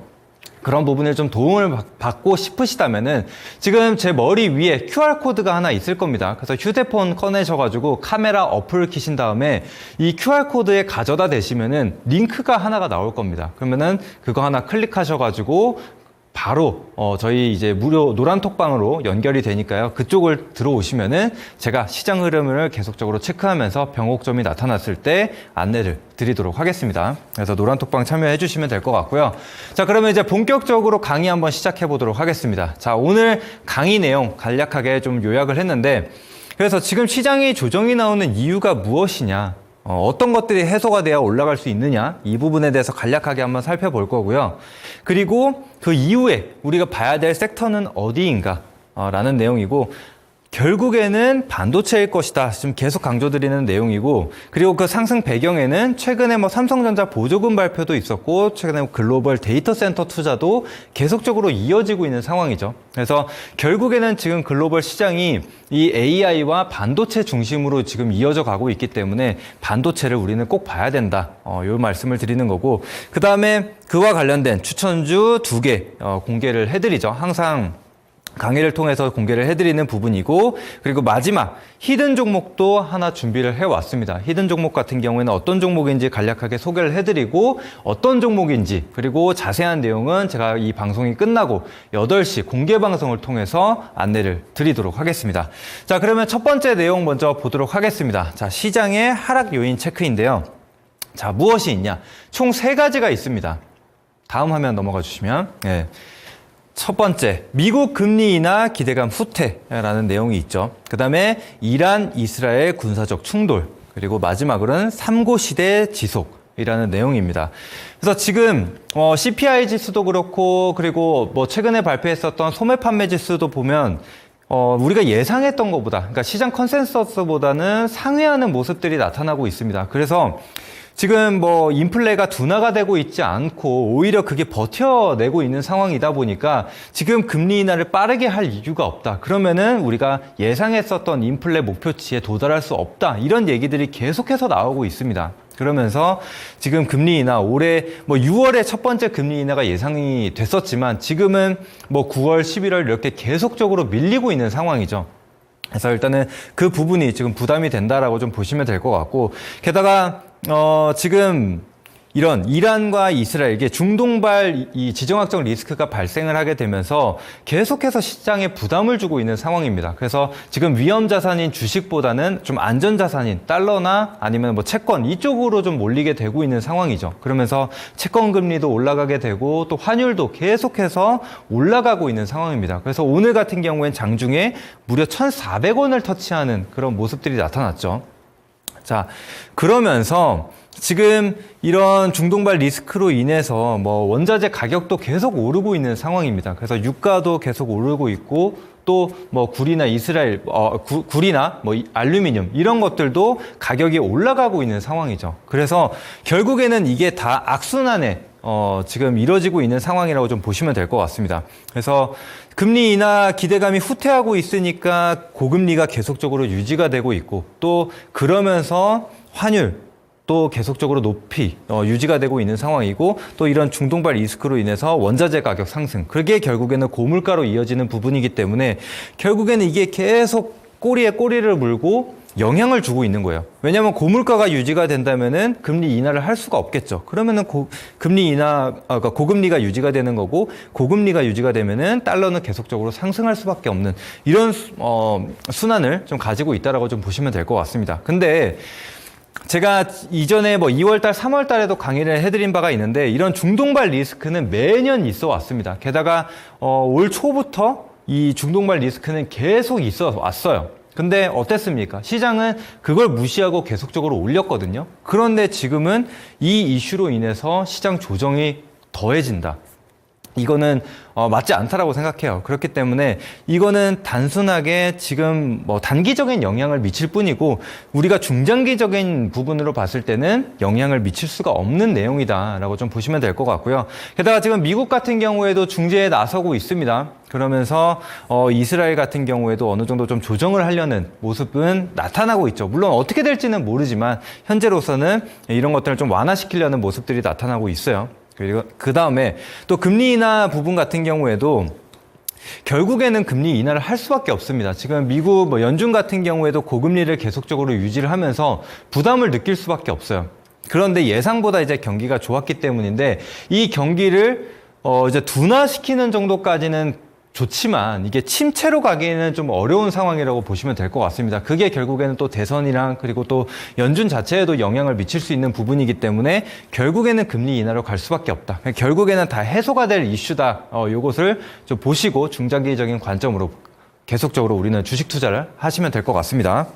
그런 부분을 좀 도움을 받고 싶으시다면은 지금 제 머리 위에 QR코드가 하나 있을 겁니다. 그래서 휴대폰 꺼내셔가지고 카메라 어플을 키신 다음에 이 QR코드에 가져다 대시면은 링크가 하나가 나올 겁니다. 그러면은 그거 하나 클릭하셔가지고 바로 저희 이제 무료 노란톡방으로 연결이 되니까요. 그쪽을 들어오시면은 제가 시장 흐름을 계속적으로 체크하면서 변곡점이 나타났을 때 안내를 드리도록 하겠습니다. 그래서 노란톡방 참여해 주시면 될 것 같고요. 자, 그러면 이제 본격적으로 강의 한번 시작해 보도록 하겠습니다. 자, 오늘 강의 내용 간략하게 좀 요약을 했는데, 그래서 지금 시장이 조정이 나오는 이유가 무엇이냐, 어떤 것들이 해소가 되어 올라갈 수 있느냐, 이 부분에 대해서 간략하게 한번 살펴볼 거고요. 그리고 그 이후에 우리가 봐야 될 섹터는 어디인가 라는 내용이고, 결국에는 반도체일 것이다. 지금 계속 강조드리는 내용이고, 그리고 그 상승 배경에는 최근에 뭐 삼성전자 보조금 발표도 있었고, 최근에 글로벌 데이터 센터 투자도 계속적으로 이어지고 있는 상황이죠. 그래서 결국에는 지금 글로벌 시장이 이 AI와 반도체 중심으로 지금 이어져 가고 있기 때문에 반도체를 우리는 꼭 봐야 된다. 이 말씀을 드리는 거고, 그 다음에 그와 관련된 추천주 2개 공개를 해드리죠. 항상 강의를 통해서 공개를 해드리는 부분이고, 그리고 마지막 히든 종목도 하나 준비를 해왔습니다. 히든 종목 같은 경우에는 어떤 종목인지 간략하게 소개를 해드리고, 어떤 종목인지, 그리고 자세한 내용은 제가 이 방송이 끝나고 8시 공개 방송을 통해서 안내를 드리도록 하겠습니다. 자, 그러면 첫 번째 내용 먼저 보도록 하겠습니다. 자, 시장의 하락 요인 체크인데요. 자, 무엇이 있냐? 총 3가지가 있습니다. 다음 화면 넘어가 주시면, 네. 첫 번째, 미국 금리 인하 기대감 후퇴라는 내용이 있죠. 그 다음에 이란, 이스라엘 군사적 충돌, 그리고 마지막으로는 3고 시대 지속이라는 내용입니다. 그래서 지금 CPI 지수도 그렇고, 그리고 뭐 최근에 발표했었던 소매 판매 지수도 보면 우리가 예상했던 것보다, 그러니까 시장 컨센서스보다는 상회하는 모습들이 나타나고 있습니다. 그래서 지금 뭐 인플레가 둔화가 되고 있지 않고 오히려 그게 버텨내고 있는 상황이다 보니까 지금 금리 인하를 빠르게 할 이유가 없다. 그러면은 우리가 예상했었던 인플레 목표치에 도달할 수 없다. 이런 얘기들이 계속해서 나오고 있습니다. 그러면서 지금 금리 인하, 올해 뭐 6월에 첫 번째 금리 인하가 예상이 됐었지만 지금은 뭐 9월, 11월 이렇게 계속적으로 밀리고 있는 상황이죠. 그래서 일단은 그 부분이 지금 부담이 된다라고 좀 보시면 될 것 같고, 게다가 지금 이런 이란과 이스라엘, 이게 중동발 이 지정학적 리스크가 발생을 하게 되면서 계속해서 시장에 부담을 주고 있는 상황입니다. 그래서 지금 위험 자산인 주식보다는 좀 안전 자산인 달러나 아니면 뭐 채권 이쪽으로 좀 몰리게 되고 있는 상황이죠. 그러면서 채권 금리도 올라가게 되고 또 환율도 계속해서 올라가고 있는 상황입니다. 그래서 오늘 같은 경우엔 장중에 무려 1,400원을 터치하는 그런 모습들이 나타났죠. 자, 그러면서 지금 이런 중동발 리스크로 인해서 뭐 원자재 가격도 계속 오르고 있는 상황입니다. 그래서 유가도 계속 오르고 있고, 또 뭐 구리나 이스라엘, 구리나 뭐 알루미늄 이런 것들도 가격이 올라가고 있는 상황이죠. 그래서 결국에는 이게 다 악순환에 지금 이뤄지고 있는 상황이라고 좀 보시면 될 것 같습니다. 그래서 금리 인하 기대감이 후퇴하고 있으니까 고금리가 계속적으로 유지가 되고 있고, 또 그러면서 환율 또 계속적으로 높이 유지가 되고 있는 상황이고, 또 이런 중동발 리스크로 인해서 원자재 가격 상승, 그게 결국에는 고물가로 이어지는 부분이기 때문에 결국에는 이게 계속 꼬리에 꼬리를 물고 영향을 주고 있는 거예요. 왜냐하면 고물가가 유지가 된다면은 금리 인하를 할 수가 없겠죠. 그러면은 금리 인하, 그러니까 고금리가 유지가 되는 거고, 고금리가 유지가 되면은 달러는 계속적으로 상승할 수밖에 없는 이런 순환을 좀 가지고 있다라고 좀 보시면 될 것 같습니다. 근데 제가 이전에 뭐 2월달, 3월달에도 강의를 해드린 바가 있는데, 이런 중동발 리스크는 매년 있어 왔습니다. 게다가 올 초부터 이 중동발 리스크는 계속 있어 왔어요. 근데 어땠습니까? 시장은 그걸 무시하고 계속적으로 올렸거든요. 그런데 지금은 이 이슈로 인해서 시장 조정이 더해진다. 이거는 맞지 않다라고 생각해요. 그렇기 때문에 이거는 단순하게 지금 뭐 단기적인 영향을 미칠 뿐이고, 우리가 중장기적인 부분으로 봤을 때는 영향을 미칠 수가 없는 내용이다라고 좀 보시면 될 것 같고요. 게다가 지금 미국 같은 경우에도 중재에 나서고 있습니다. 그러면서 이스라엘 같은 경우에도 어느 정도 좀 조정을 하려는 모습은 나타나고 있죠. 물론 어떻게 될지는 모르지만 현재로서는 이런 것들을 좀 완화시키려는 모습들이 나타나고 있어요. 그리고 그 다음에 또 금리 인하 부분 같은 경우에도 결국에는 금리 인하를 할 수밖에 없습니다. 지금 미국 뭐 연준 같은 경우에도 고금리를 계속적으로 유지를 하면서 부담을 느낄 수밖에 없어요. 그런데 예상보다 이제 경기가 좋았기 때문인데, 이 경기를 이제 둔화시키는 정도까지는 좋지만 이게 침체로 가기에는 좀 어려운 상황이라고 보시면 될 것 같습니다. 그게 결국에는 또 대선이랑 그리고 또 연준 자체에도 영향을 미칠 수 있는 부분이기 때문에 결국에는 금리 인하로 갈 수밖에 없다. 결국에는 다 해소가 될 이슈다. 요것을 좀 보시고 중장기적인 관점으로 계속적으로 우리는 주식 투자를 하시면 될 것 같습니다.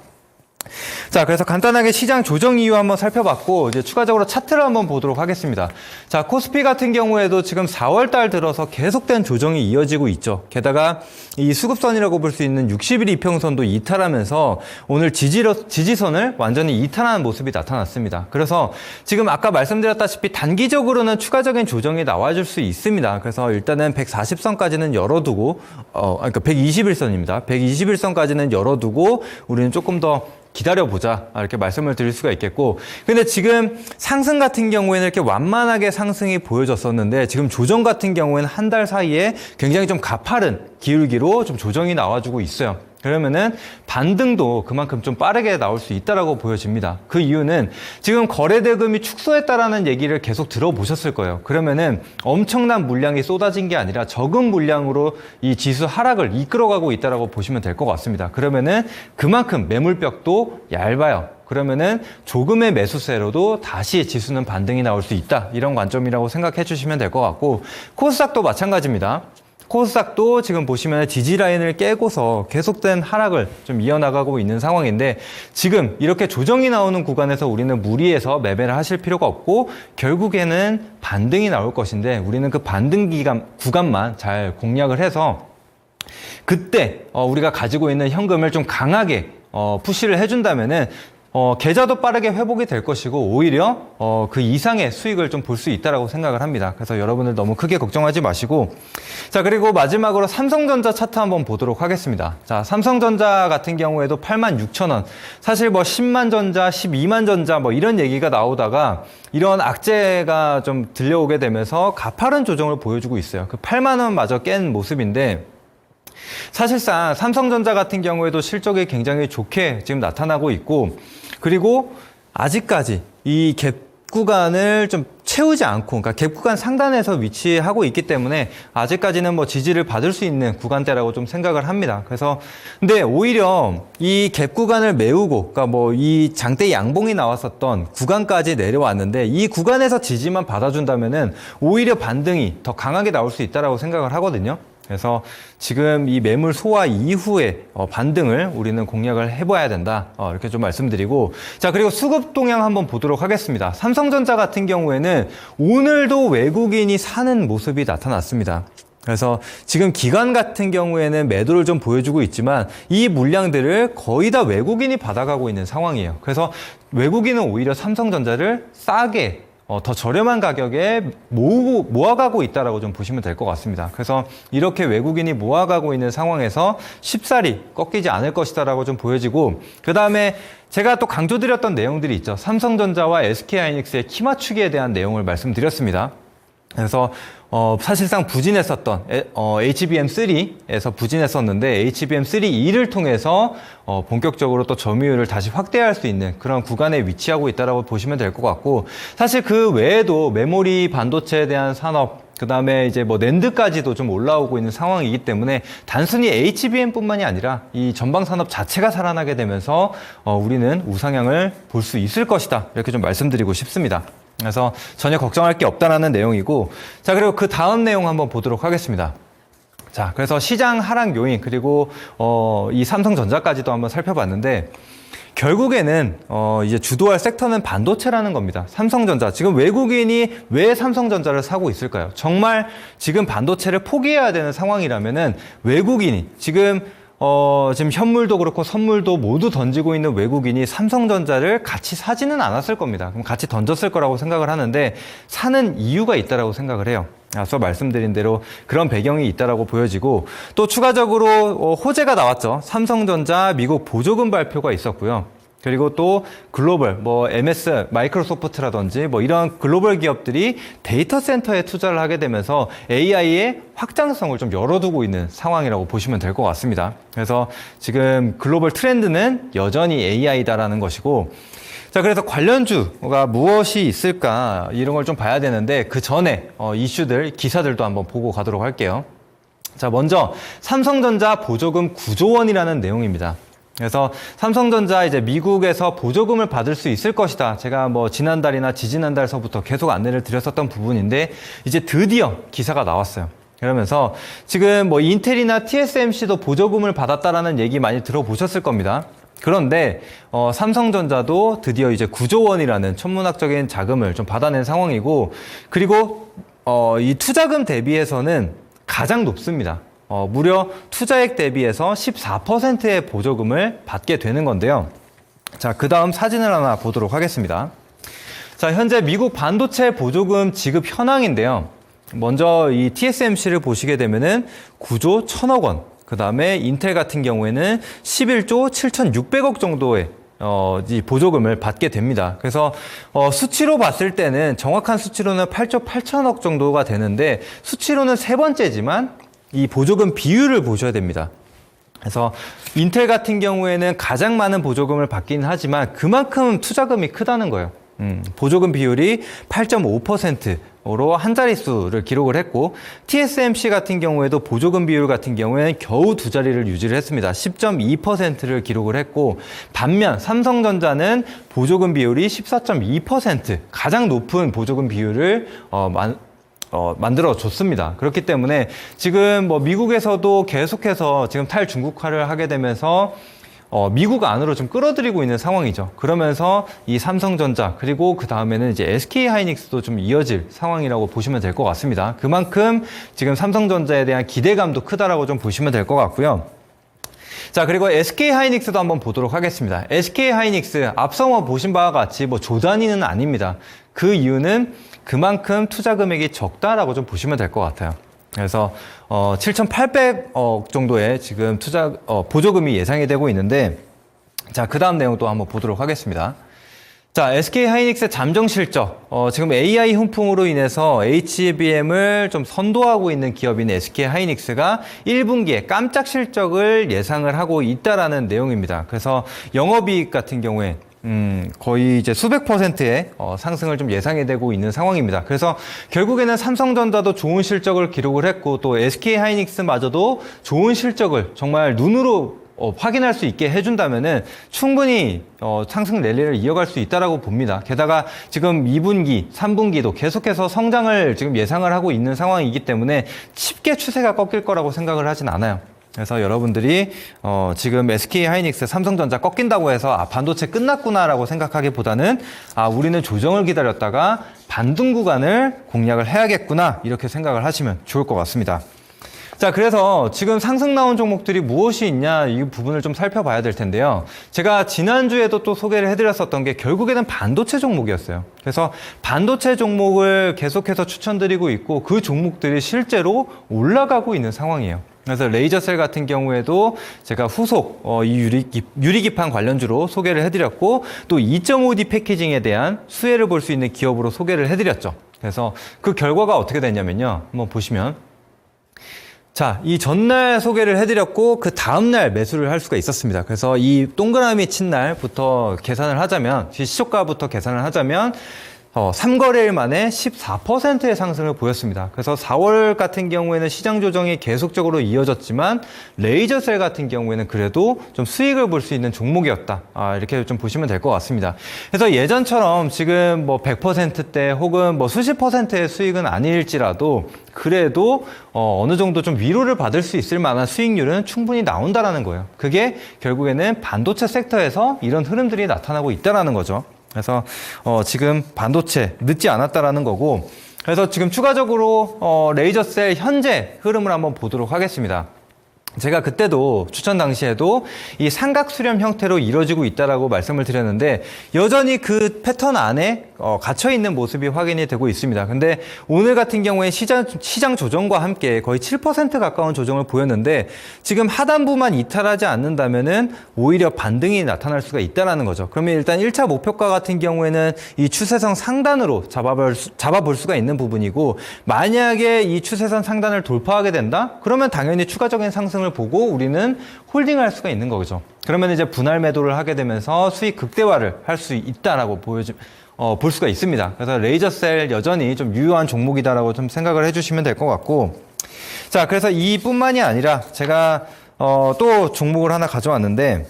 자, 그래서 간단하게 시장 조정 이유 한번 살펴봤고, 이제 추가적으로 차트를 한번 보도록 하겠습니다. 자, 코스피 같은 경우에도 지금 4월 달 들어서 계속된 조정이 이어지고 있죠. 게다가 이 수급선이라고 볼 수 있는 60일 이평선도 이탈하면서 오늘 지지선을 완전히 이탈하는 모습이 나타났습니다. 그래서 지금 아까 말씀드렸다시피 단기적으로는 추가적인 조정이 나와줄 수 있습니다. 그래서 일단은 140선까지는 열어두고, 그러니까 121선입니다. 121선까지는 열어두고 우리는 조금 더 기다려보자 이렇게 말씀을 드릴 수가 있겠고, 근데 지금 상승 같은 경우에는 이렇게 완만하게 상승이 보여졌었는데 지금 조정 같은 경우에는 한 달 사이에 굉장히 좀 가파른 기울기로 좀 조정이 나와주고 있어요. 그러면은 반등도 그만큼 좀 빠르게 나올 수 있다라고 보여집니다. 그 이유는 지금 거래대금이 축소했다라는 얘기를 계속 들어보셨을 거예요. 그러면은 엄청난 물량이 쏟아진 게 아니라 적은 물량으로 이 지수 하락을 이끌어가고 있다라고 보시면 될 것 같습니다. 그러면은 그만큼 매물벽도 얇아요. 그러면은 조금의 매수세로도 다시 지수는 반등이 나올 수 있다. 이런 관점이라고 생각해 주시면 될 것 같고, 코스닥도 마찬가지입니다. 코스닥도 지금 보시면 지지 라인을 깨고서 계속된 하락을 좀 이어나가고 있는 상황인데, 지금 이렇게 조정이 나오는 구간에서 우리는 무리해서 매매를 하실 필요가 없고 결국에는 반등이 나올 것인데, 우리는 그 반등 구간만 잘 공략을 해서 그때 우리가 가지고 있는 현금을 좀 강하게 푸시를 해준다면은 계좌도 빠르게 회복이 될 것이고 오히려 그 이상의 수익을 좀 볼 수 있다라고 생각을 합니다. 그래서 여러분들 너무 크게 걱정하지 마시고, 자, 그리고 마지막으로 삼성전자 차트 한번 보도록 하겠습니다. 자, 삼성전자 같은 경우에도 86,000원, 사실 뭐 10만 전자, 12만 전자 뭐 이런 얘기가 나오다가 이런 악재가 좀 들려오게 되면서 가파른 조정을 보여주고 있어요. 그 8만 원마저 깬 모습인데, 사실상 삼성전자 같은 경우에도 실적이 굉장히 좋게 지금 나타나고 있고, 그리고 아직까지 이 갭 구간을 좀 채우지 않고, 그러니까 갭 구간 상단에서 위치하고 있기 때문에 아직까지는 뭐 지지를 받을 수 있는 구간대라고 좀 생각을 합니다. 그래서 근데 오히려 이 갭 구간을 메우고, 그러니까 뭐 이 장대 양봉이 나왔었던 구간까지 내려왔는데 이 구간에서 지지만 받아준다면은 오히려 반등이 더 강하게 나올 수 있다라고 생각을 하거든요. 그래서 지금 이 매물 소화 이후에 반등을 우리는 공략을 해봐야 된다. 이렇게 좀 말씀드리고, 자, 그리고 수급 동향 한번 보도록 하겠습니다. 삼성전자 같은 경우에는 오늘도 외국인이 사는 모습이 나타났습니다. 그래서 지금 기관 같은 경우에는 매도를 좀 보여주고 있지만 이 물량들을 거의 다 외국인이 받아가고 있는 상황이에요. 그래서 외국인은 오히려 삼성전자를 싸게 더 저렴한 가격에 모아가고 있다라고 좀 보시면 될 것 같습니다. 그래서 이렇게 외국인이 모아가고 있는 상황에서 쉽사리 꺾이지 않을 것이다라고 좀 보여지고, 그 다음에 제가 또 강조드렸던 내용들이 있죠. 삼성전자와 SK하이닉스의 키 맞추기에 대한 내용을 말씀드렸습니다. 그래서 사실상 부진했었던 HBM3에서 부진했었는데 HBM3E를 통해서 본격적으로 또 점유율을 다시 확대할 수 있는 그런 구간에 위치하고 있다고 보시면 될 것 같고, 사실 그 외에도 메모리 반도체에 대한 산업, 그 다음에 이제 뭐 낸드까지도 좀 올라오고 있는 상황이기 때문에 단순히 HBM뿐만이 아니라 이 전방 산업 자체가 살아나게 되면서 우리는 우상향을 볼 수 있을 것이다. 이렇게 좀 말씀드리고 싶습니다. 그래서 전혀 걱정할 게 없다라는 내용이고, 자, 그리고 그 다음 내용 한번 보도록 하겠습니다. 자, 그래서 시장 하락 요인, 그리고 이 삼성전자까지도 한번 살펴봤는데, 결국에는 이제 주도할 섹터는 반도체라는 겁니다. 삼성전자, 지금 외국인이 왜 삼성전자를 사고 있을까요? 정말 지금 반도체를 포기해야 되는 상황이라면은 외국인이 지금 현물도 그렇고 선물도 모두 던지고 있는 외국인이 삼성전자를 같이 사지는 않았을 겁니다. 그럼 같이 던졌을 거라고 생각을 하는데 사는 이유가 있다라고 생각을 해요. 앞서 말씀드린 대로 그런 배경이 있다라고 보여지고, 또 추가적으로 호재가 나왔죠. 삼성전자 미국 보조금 발표가 있었고요. 그리고 또 글로벌, MS, 마이크로소프트라든지 이런 글로벌 기업들이 데이터 센터에 투자를 하게 되면서 AI의 확장성을 좀 열어두고 있는 상황이라고 보시면 될 것 같습니다. 그래서 지금 글로벌 트렌드는 여전히 AI다라는 것이고, 자, 그래서 관련주가 무엇이 있을까 이런 걸 좀 봐야 되는데 그 전에 이슈들, 기사들도 한번 보고 가도록 할게요. 자, 먼저 삼성전자 보조금 9조 원이라는 내용입니다. 그래서 삼성전자 이제 미국에서 보조금을 받을 수 있을 것이다. 제가 뭐 지난달이나 지지난달서부터 계속 안내를 드렸었던 부분인데 이제 드디어 기사가 나왔어요. 그러면서 지금 뭐 인텔이나 TSMC도 보조금을 받았다라는 얘기 많이 들어보셨을 겁니다. 그런데 삼성전자도 드디어 이제 9조 원이라는 천문학적인 자금을 좀 받아낸 상황이고, 그리고 이 투자금 대비해서는 가장 높습니다. 무려 투자액 대비해서 14%의 보조금을 받게 되는 건데요. 자, 그 다음 사진을 하나 보도록 하겠습니다. 자, 현재 미국 반도체 보조금 지급 현황인데요. 먼저 이 TSMC를 보시게 되면은 9조 1,000억 원, 그 다음에 인텔 같은 경우에는 11조 7,600억 정도의 이 보조금을 받게 됩니다. 그래서 수치로 봤을 때는 정확한 수치로는 8조 8천억 정도가 되는데 수치로는 세 번째지만 이 보조금 비율을 보셔야 됩니다. 그래서 인텔 같은 경우에는 가장 많은 보조금을 받긴 하지만 그만큼 투자금이 크다는 거예요. 보조금 비율이 8.5%로 한 자릿수를 기록을 했고, TSMC 같은 경우에도 보조금 비율 같은 경우에는 겨우 두 자리를 유지를 했습니다. 10.2%를 기록을 했고, 반면 삼성전자는 보조금 비율이 14.2%, 가장 높은 보조금 비율을 만들어줬습니다. 그렇기 때문에 지금 뭐 미국에서도 계속해서 지금 탈중국화를 하게 되면서 미국 안으로 좀 끌어들이고 있는 상황이죠. 그러면서 이 삼성전자 그리고 그 다음에는 이제 SK하이닉스도 좀 이어질 상황이라고 보시면 될 것 같습니다. 그만큼 지금 삼성전자에 대한 기대감도 크다라고 좀 보시면 될 것 같고요. 자, 그리고 SK하이닉스도 한번 보도록 하겠습니다. SK하이닉스 앞서 보신 바와 같이 뭐 조단위는 아닙니다. 그 이유는 그만큼 투자 금액이 적다라고 좀 보시면 될 것 같아요. 그래서 7,800억 정도의 지금 보조금이 예상이 되고 있는데, 자, 그 다음 내용도 한번 보도록 하겠습니다. 자, SK하이닉스 잠정 실적, 지금 AI 훈풍으로 인해서 HBM을 좀 선도하고 있는 기업인 SK하이닉스가 1분기에 깜짝 실적을 예상을 하고 있다라는 내용입니다. 그래서 영업이익 같은 경우에 거의 이제 수백 %의 상승을 좀 예상이 되고 있는 상황입니다. 그래서 결국에는 삼성전자도 좋은 실적을 기록을 했고, 또 SK하이닉스마저도 좋은 실적을 정말 눈으로 확인할 수 있게 해준다면은 충분히 상승 랠리를 이어갈 수 있다라고 봅니다. 게다가 지금 2분기, 3분기도 계속해서 성장을 지금 예상을 하고 있는 상황이기 때문에 쉽게 추세가 꺾일 거라고 생각을 하진 않아요. 그래서 여러분들이 지금 SK하이닉스, 삼성전자 꺾인다고 해서 반도체 끝났구나라고 생각하기보다는 우리는 조정을 기다렸다가 반등 구간을 공략을 해야겠구나, 이렇게 생각을 하시면 좋을 것 같습니다. 자, 그래서 지금 상승 나온 종목들이 무엇이 있냐, 이 부분을 좀 살펴봐야 될 텐데요. 제가 지난주에도 또 소개를 해드렸었던 게 결국에는 반도체 종목이었어요. 그래서 반도체 종목을 계속해서 추천드리고 있고 그 종목들이 실제로 올라가고 있는 상황이에요. 그래서 레이저셀 같은 경우에도 제가 후속 이 유리기판 관련주로 소개를 해드렸고, 또 2.5D 패키징에 대한 수혜를 볼 수 있는 기업으로 소개를 해드렸죠. 그래서 그 결과가 어떻게 됐냐면요, 한번 보시면, 자, 이 전날 소개를 해드렸고 그 다음날 매수를 할 수가 있었습니다. 그래서 이 동그라미 친 날부터 계산을 하자면, 시초가부터 계산을 하자면 3거래일 만에 14%의 상승을 보였습니다. 그래서 4월 같은 경우에는 시장 조정이 계속적으로 이어졌지만 레이저셀 같은 경우에는 그래도 좀 수익을 볼 수 있는 종목이었다. 이렇게 좀 보시면 될 것 같습니다. 그래서 예전처럼 지금 뭐 100%대 혹은 뭐 수십 %의 수익은 아닐지라도 그래도 어느 정도 좀 위로를 받을 수 있을 만한 수익률은 충분히 나온다라는 거예요. 그게 결국에는 반도체 섹터에서 이런 흐름들이 나타나고 있다라는 거죠. 그래서 지금 반도체 늦지 않았다라는 거고, 그래서 지금 추가적으로 레이저셀 현재 흐름을 한번 보도록 하겠습니다. 제가 그때도 추천 당시에도 이 삼각 수렴 형태로 이루어지고 있다라고 말씀을 드렸는데 여전히 그 패턴 안에 갇혀 있는 모습이 확인이 되고 있습니다. 근데 오늘 같은 경우에 시장 조정과 함께 거의 7% 가까운 조정을 보였는데 지금 하단부만 이탈하지 않는다면은 오히려 반등이 나타날 수가 있다라는 거죠. 그러면 일단 1차 목표가 같은 경우에는 이 추세선 상단으로 잡아볼 수가 있는 부분이고, 만약에 이 추세선 상단을 돌파하게 된다? 그러면 당연히 추가적인 상승을 보고 우리는 홀딩할 수가 있는 거죠. 그러면 이제 분할 매도를 하게 되면서 수익 극대화를 할 수 있다라고 볼 수가 있습니다. 그래서 레이저셀 여전히 좀 유효한 종목이다라고 좀 생각을 해주시면 될 것 같고, 자, 그래서 이뿐만이 아니라 제가 또 종목을 하나 가져왔는데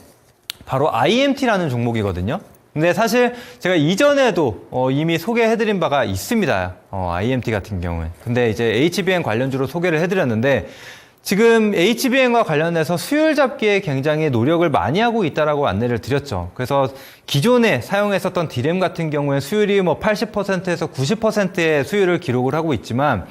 바로 IMT라는 종목이거든요. 근데 사실 제가 이전에도 이미 소개해드린 바가 있습니다. IMT 같은 경우에. 근데 이제 HBM 관련주로 소개를 해드렸는데 지금 HBM과 관련해서 수율 잡기에 굉장히 노력을 많이 하고 있다라고 안내를 드렸죠. 그래서 기존에 사용했었던 D램 같은 경우에 수율이 뭐 80%에서 90%의 수율을 기록을 하고 있지만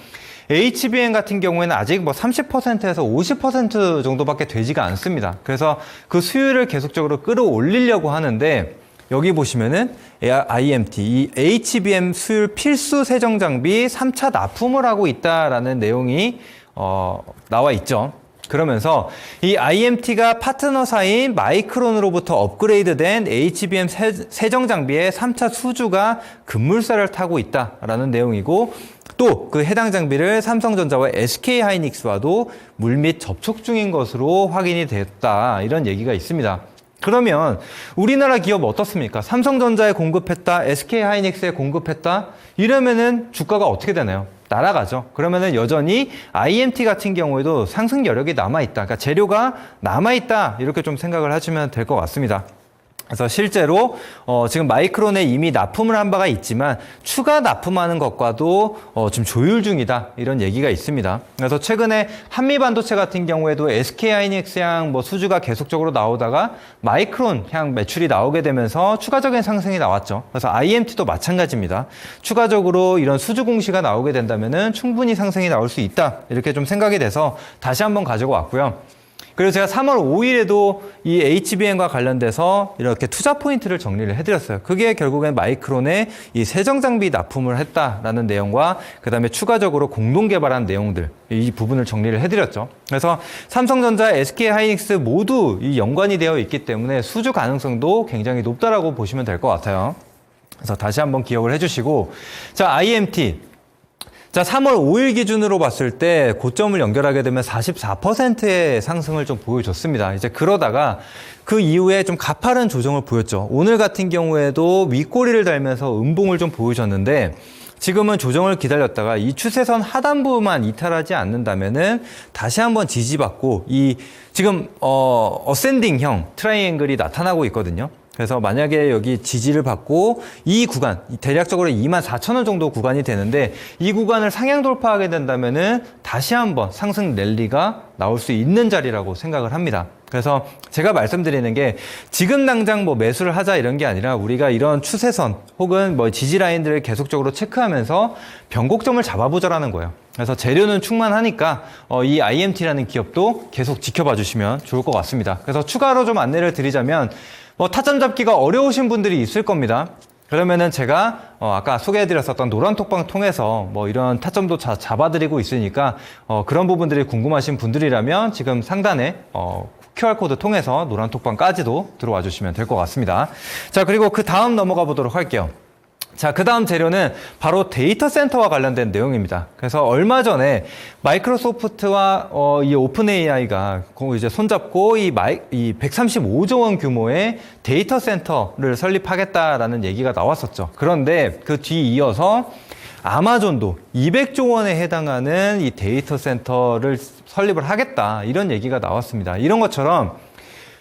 HBM 같은 경우에는 아직 뭐 30%에서 50% 정도밖에 되지가 않습니다. 그래서 그 수율을 계속적으로 끌어올리려고 하는데 여기 보시면은 IMT, 이 HBM 수율 필수 세정 장비 3차 납품을 하고 있다라는 내용이 나와 있죠. 그러면서 이 IMT가 파트너사인 마이크론으로부터 업그레이드된 HBM 세정 장비의 3차 수주가 급물살을 타고 있다라는 내용이고, 또 그 해당 장비를 삼성전자와 SK하이닉스와도 물밑 접촉 중인 것으로 확인이 됐다, 이런 얘기가 있습니다. 그러면 우리나라 기업 어떻습니까? 삼성전자에 공급했다, SK하이닉스에 공급했다, 이러면은 주가가 어떻게 되나요? 날아가죠. 그러면은 여전히 IMT 같은 경우에도 상승 여력이 남아있다. 그러니까 재료가 남아있다. 이렇게 좀 생각을 하시면 될 것 같습니다. 그래서 실제로 지금 마이크론에 이미 납품을 한 바가 있지만 추가 납품하는 것과도 좀 조율 중이다, 이런 얘기가 있습니다. 그래서 최근에 한미반도체 같은 경우에도 SK하이닉스 향 뭐 수주가 계속적으로 나오다가 마이크론 향 매출이 나오게 되면서 추가적인 상승이 나왔죠. 그래서 IMT도 마찬가지입니다. 추가적으로 이런 수주 공시가 나오게 된다면은 충분히 상승이 나올 수 있다, 이렇게 좀 생각이 돼서 다시 한번 가지고 왔고요. 그리고 제가 3월 5일에도 이 HBM과 관련돼서 이렇게 투자 포인트를 정리를 해드렸어요. 그게 결국엔 마이크론에 이 세정 장비 납품을 했다라는 내용과 그 다음에 추가적으로 공동 개발한 내용들, 이 부분을 정리를 해드렸죠. 그래서 삼성전자, SK하이닉스 모두 이 연관이 되어 있기 때문에 수주 가능성도 굉장히 높다라고 보시면 될 것 같아요. 그래서 다시 한번 기억을 해주시고, 자, IMT. 자, 3월 5일 기준으로 봤을 때 고점을 연결하게 되면 44%의 상승을 좀 보여줬습니다. 이제 그러다가 그 이후에 좀 가파른 조정을 보였죠. 오늘 같은 경우에도 윗꼬리를 달면서 음봉을 좀 보여줬는데 지금은 조정을 기다렸다가 이 추세선 하단부만 이탈하지 않는다면은 다시 한번 지지받고 이 지금 어센딩형 트라이앵글이 나타나고 있거든요. 그래서 만약에 여기 지지를 받고 이 구간, 대략적으로 24,000원 정도 구간이 되는데 이 구간을 상향 돌파하게 된다면은 다시 한번 상승 랠리가 나올 수 있는 자리라고 생각을 합니다. 그래서 제가 말씀드리는 게 지금 당장 뭐 매수를 하자 이런 게 아니라 우리가 이런 추세선 혹은 뭐 지지 라인들을 계속적으로 체크하면서 변곡점을 잡아보자라는 거예요. 그래서 재료는 충만하니까 이 IMT라는 기업도 계속 지켜봐 주시면 좋을 것 같습니다. 그래서 추가로 좀 안내를 드리자면 뭐 타점 잡기가 어려우신 분들이 있을 겁니다. 그러면은 제가 아까 소개해드렸었던 노란톡방 통해서 뭐 이런 타점도 잡아드리고 있으니까 그런 부분들이 궁금하신 분들이라면 지금 상단에 QR코드 통해서 노란톡방까지도 들어와 주시면 될 것 같습니다. 자, 그리고 그 다음 넘어가 보도록 할게요. 자, 그 다음 재료는 바로 데이터 센터와 관련된 내용입니다. 그래서 얼마 전에 마이크로소프트와 이 오픈 AI가 이제 손잡고 이 135조 원 규모의 데이터 센터를 설립하겠다라는 얘기가 나왔었죠. 그런데 그 뒤 이어서 아마존도 200조 원에 해당하는 이 데이터 센터를 설립을 하겠다, 이런 얘기가 나왔습니다. 이런 것처럼